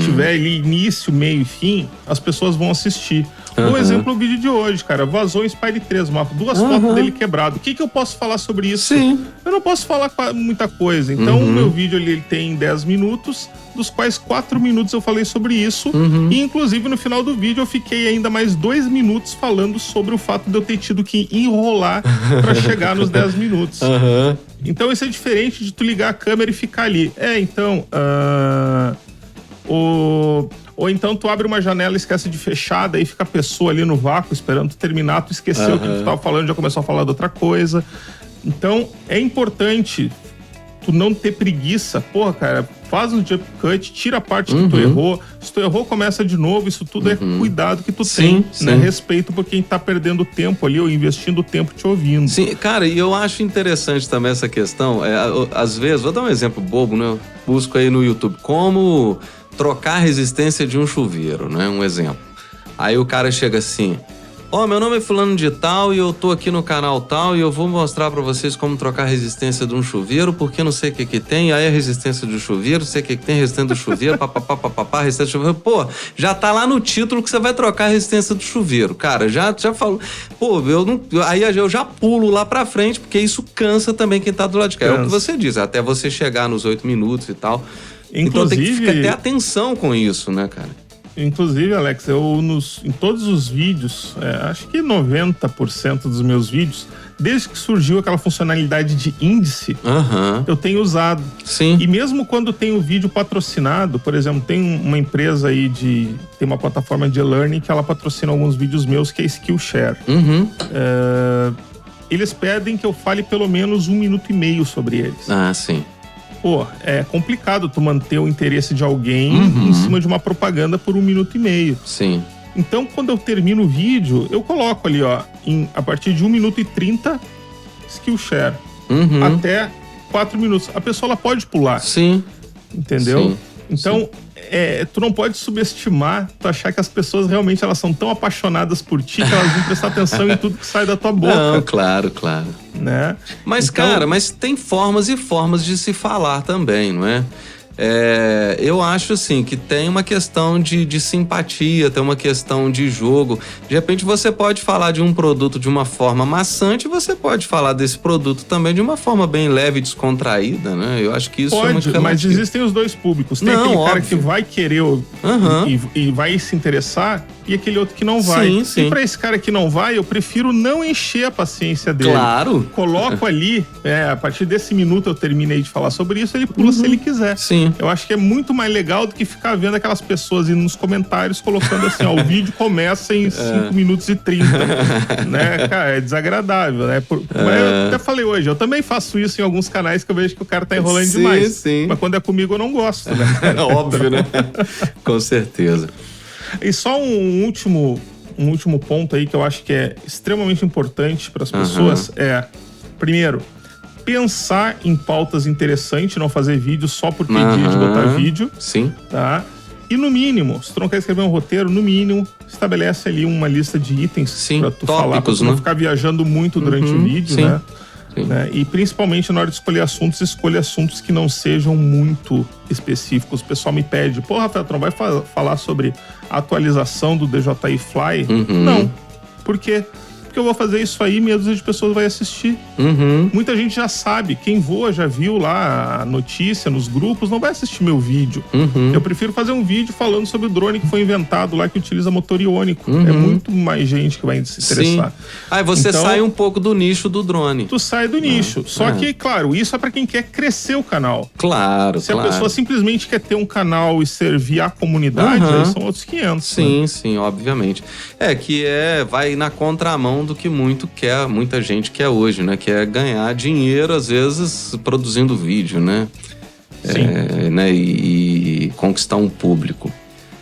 tiver ali início, meio e fim, as pessoas vão assistir. Um exemplo é o vídeo de hoje, cara. Vazou em Spire 3, duas fotos dele quebrado. O que eu posso falar sobre isso? Sim. Eu não posso falar muita coisa. Então, o meu vídeo ali, ele tem 10 minutos, dos quais 4 minutos eu falei sobre isso. E, inclusive, no final do vídeo, eu fiquei ainda mais 2 minutos falando sobre o fato de eu ter tido que enrolar para chegar nos 10 minutos. Então, isso é diferente de tu ligar a câmera e ficar ali. Ou então tu abre uma janela e esquece de fechar, daí fica a pessoa ali no vácuo esperando tu terminar, tu esqueceu o que tu tava falando, já começou a falar de outra coisa. Então, é importante tu não ter preguiça. Porra, cara, faz um jump cut, tira a parte que tu errou. Se tu errou, começa de novo. Isso tudo é cuidado que tu tem, né? Respeito por quem tá perdendo tempo ali ou investindo tempo te ouvindo. Sim, cara, e eu acho interessante também essa questão. Às vezes, vou dar um exemplo bobo, né? Eu busco aí no YouTube como trocar a resistência de um chuveiro, né? Um exemplo. Aí o cara chega assim: meu nome é fulano de tal e eu tô aqui no canal tal e eu vou mostrar pra vocês como trocar a resistência de um chuveiro, porque não sei o que tem, aí a resistência do chuveiro, sei o que tem, resistência do chuveiro, papapá, resistência do chuveiro. Pô, já tá lá no título que você vai trocar a resistência do chuveiro. Cara, já falou. Pô, aí eu já pulo lá pra frente, porque isso cansa também quem tá do lado de cá. É o que você diz, até você chegar nos 8 minutos e tal. Então tem que ter atenção com isso, né, cara? Inclusive, Alex, em todos os vídeos, acho que 90% dos meus vídeos, desde que surgiu aquela funcionalidade de índice, eu tenho usado. Sim. E mesmo quando tem o vídeo patrocinado, por exemplo, tem uma empresa aí tem uma plataforma de e-learning que ela patrocina alguns vídeos meus, que é Skillshare. Eles pedem que eu fale pelo menos 1 minuto e meio sobre eles. Ah, sim. Pô, é complicado tu manter o interesse de alguém em cima de uma propaganda por 1 minuto e meio. Sim. Então, quando eu termino o vídeo, eu coloco ali, a partir de 1 minuto e 30, Skillshare. Até 4 minutos. A pessoa, ela pode pular. Sim. Entendeu? Sim. Então, tu não pode subestimar, tu achar que as pessoas realmente elas são tão apaixonadas por ti que elas vão prestar atenção em tudo que sai da tua boca. Não, claro. Né? Mas, então, cara, tem formas e formas de se falar também, não é? Eu acho assim que tem uma questão de simpatia, tem uma questão de jogo. De repente você pode falar de um produto de uma forma maçante, você pode falar desse produto também de uma forma bem leve e descontraída, né? Eu acho que isso é muito relativo. Mas existem os dois públicos. Tem aquele cara que vai querer e vai se interessar, e aquele outro que não vai. Sim. E pra esse cara que não vai, eu prefiro não encher a paciência dele. Claro. Coloco ali, a partir desse minuto eu terminei de falar sobre isso, ele pula se ele quiser. Sim. Eu acho que é muito mais legal do que ficar vendo aquelas pessoas indo nos comentários colocando assim, ó, o vídeo começa em 5 minutos e 30. Né, cara, é desagradável, né? Mas eu até falei hoje, eu também faço isso em alguns canais que eu vejo que o cara tá enrolando demais. Sim. Mas quando é comigo eu não gosto, né? É óbvio, né? Com certeza. E só um último ponto aí que eu acho que é extremamente importante para as pessoas primeiro, pensar em pautas interessantes, não fazer vídeo só por ter dia de botar vídeo. Sim. Tá? E no mínimo, se tu não quer escrever um roteiro, no mínimo, estabelece ali uma lista de itens pra tu falar, pra tu não ficar viajando muito durante o vídeo, né? Né? E principalmente na hora de escolher assuntos, escolha assuntos que não sejam muito específicos. O pessoal me pede, pô, Rafael, tu não vai falar sobre a atualização do DJI Fly? Não. Por quê? Porque eu vou fazer isso aí, meia dúzia de pessoas vai assistir. Muita gente já sabe, quem voa já viu lá a notícia nos grupos, não vai assistir meu vídeo. Eu prefiro fazer um vídeo falando sobre o drone que foi inventado lá, que utiliza motor iônico. É muito mais gente que vai se interessar. Aí você então, sai um pouco do nicho do drone. Tu sai do nicho. Só que, claro, isso é pra quem quer crescer o canal. Claro, Se a pessoa simplesmente quer ter um canal e servir a comunidade, aí são outros 500. Sim, obviamente. Vai na contramão do que muita gente quer hoje, né? Que é ganhar dinheiro, às vezes, produzindo vídeo, né? Sim. Né? E conquistar um público.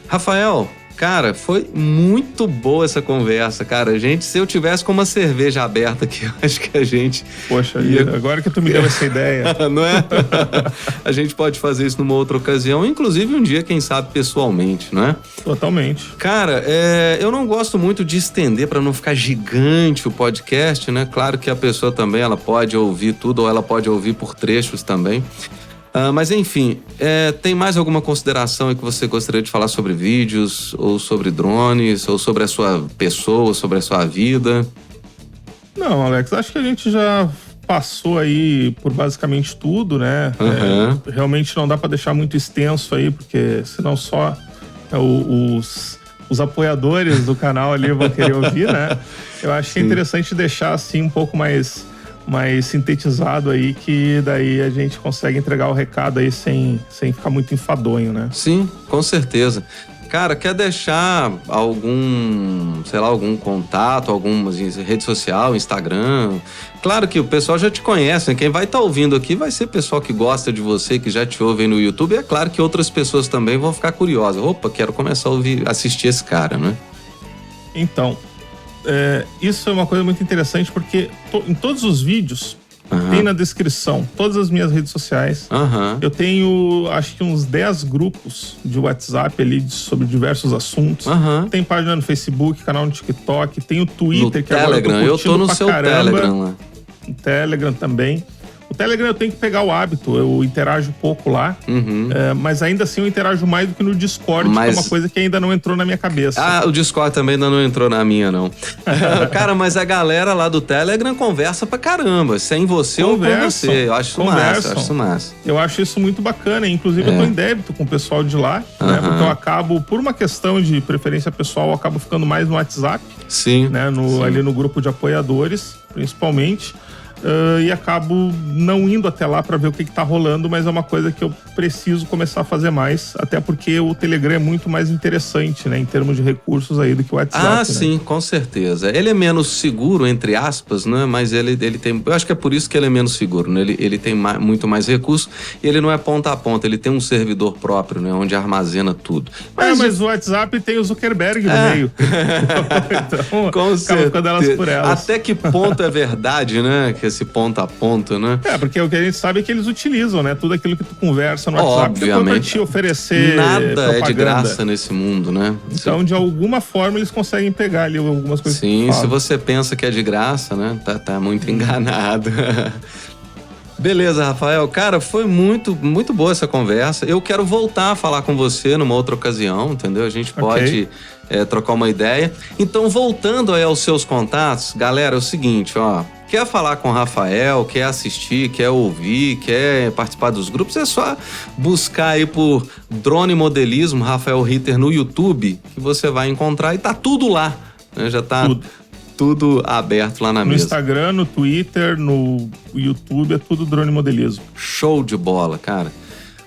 Rafael, cara, foi muito boa essa conversa, cara. Se eu tivesse com uma cerveja aberta aqui, eu acho que a gente... Poxa, agora que tu me deu essa ideia. Não é? A gente pode fazer isso numa outra ocasião, inclusive um dia, quem sabe, pessoalmente, não é? Totalmente. Cara, eu não gosto muito de estender para não ficar gigante o podcast, né? Claro que a pessoa também, ela pode ouvir tudo ou ela pode ouvir por trechos também. Mas enfim, tem mais alguma consideração aí que você gostaria de falar sobre vídeos, ou sobre drones, ou sobre a sua pessoa, sobre a sua vida? Não, Alex, acho que a gente já passou aí por basicamente tudo, né? Realmente não dá para deixar muito extenso aí, porque senão só os apoiadores do canal ali vão querer ouvir, né? Eu acho que é interessante deixar assim um pouco mais sintetizado aí, que daí a gente consegue entregar o recado aí sem ficar muito enfadonho, né? Sim, com certeza. Cara, quer deixar algum contato, alguma rede social, Instagram? Claro que o pessoal já te conhece, né? Quem vai estar ouvindo aqui vai ser pessoal que gosta de você, que já te ouve aí no YouTube. E é claro que outras pessoas também vão ficar curiosas. Opa, quero começar a assistir esse cara, né? Então, isso é uma coisa muito interessante, porque em todos os vídeos tem na descrição todas as minhas redes sociais. Eu tenho, acho que uns 10 grupos de WhatsApp ali sobre diversos assuntos. Tem página no Facebook, canal no TikTok, tem o Twitter, no que Telegram. Agora eu tô no seu Telegram lá. O Telegram também. O Telegram eu tenho que pegar o hábito, eu interajo pouco lá, mas ainda assim eu interajo mais do que no Discord, que é uma coisa que ainda não entrou na minha cabeça. O Discord também ainda não entrou na minha, não. Cara, mas a galera lá do Telegram conversa pra caramba, sem você ou com você. Eu acho isso massa, Eu acho isso muito bacana, inclusive eu tô em débito com o pessoal de lá, né, porque eu acabo, por uma questão de preferência pessoal, eu acabo ficando mais no WhatsApp, né, ali no grupo de apoiadores, principalmente. E acabo não indo até lá para ver o que tá rolando, mas é uma coisa que eu preciso começar a fazer mais, até porque o Telegram é muito mais interessante, né, em termos de recursos aí do que o WhatsApp. Sim, com certeza. Ele é menos seguro, entre aspas, né, mas ele tem... Eu acho que é por isso que ele é menos seguro, né? Ele tem muito mais recursos e ele não é ponta a ponta, ele tem um servidor próprio, né, onde armazena tudo. Mas o WhatsApp tem o Zuckerberg no meio. Então, com certeza. Ficando elas por elas. Até que ponto é verdade, né, que esse ponto a ponto, né? Porque o que a gente sabe é que eles utilizam, né? Tudo aquilo que tu conversa no WhatsApp, obviamente, pra te oferecer nada propaganda. É de graça nesse mundo, né? Então, de alguma forma, eles conseguem pegar ali algumas coisas. Sim, se você pensa que é de graça, né? Tá muito enganado. Beleza, Rafael. Cara, foi muito, muito boa essa conversa. Eu quero voltar a falar com você numa outra ocasião, entendeu? A gente pode trocar uma ideia. Então, voltando aí aos seus contatos, galera, é o seguinte, ó. Quer falar com o Rafael, quer assistir, quer ouvir, quer participar dos grupos, é só buscar aí por Drone Modelismo, Rafael Ritter no YouTube, que você vai encontrar e tá tudo lá, né? Já tá tudo aberto lá na mesa. No Instagram, no Twitter, no YouTube, é tudo Drone Modelismo. Show de bola, cara.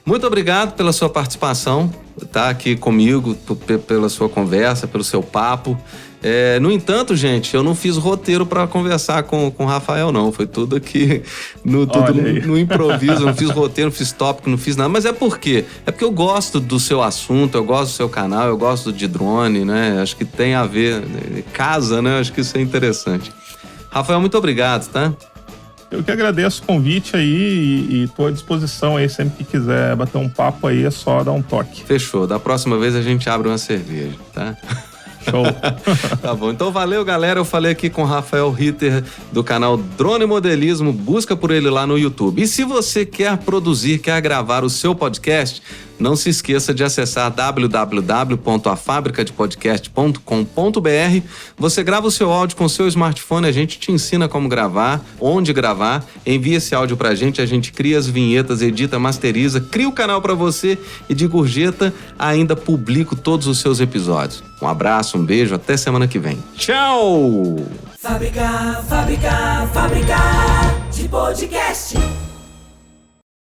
Muito obrigado pela sua participação, tá aqui comigo, pela sua conversa, pelo seu papo. No entanto, gente, eu não fiz roteiro para conversar com o Rafael, não. Foi tudo aqui no improviso. Não fiz roteiro, não fiz tópico, não fiz nada. Mas é por quê? É porque eu gosto do seu assunto, eu gosto do seu canal, eu gosto de drone, né? Acho que tem a ver, casa, né? Acho que isso é interessante. Rafael, muito obrigado, tá? Eu que agradeço o convite aí e tô à disposição aí, sempre que quiser bater um papo aí, é só dar um toque. Fechou. Da próxima vez a gente abre uma cerveja, tá? Show. Tá bom, então valeu, galera. Eu falei aqui com o Rafael Ritter do canal Drone Modelismo. Busca por ele lá no YouTube. E se você quer produzir, quer gravar o seu podcast, não se esqueça de acessar www.afabricadepodcast.com.br. Você grava o seu áudio com o seu smartphone, a gente te ensina como gravar, onde gravar, envia esse áudio pra gente, a gente cria as vinhetas, edita, masteriza, cria o canal pra você e de gorjeta ainda publico todos os seus episódios. Um abraço, um beijo, até semana que vem. Tchau! Fábrica de podcast.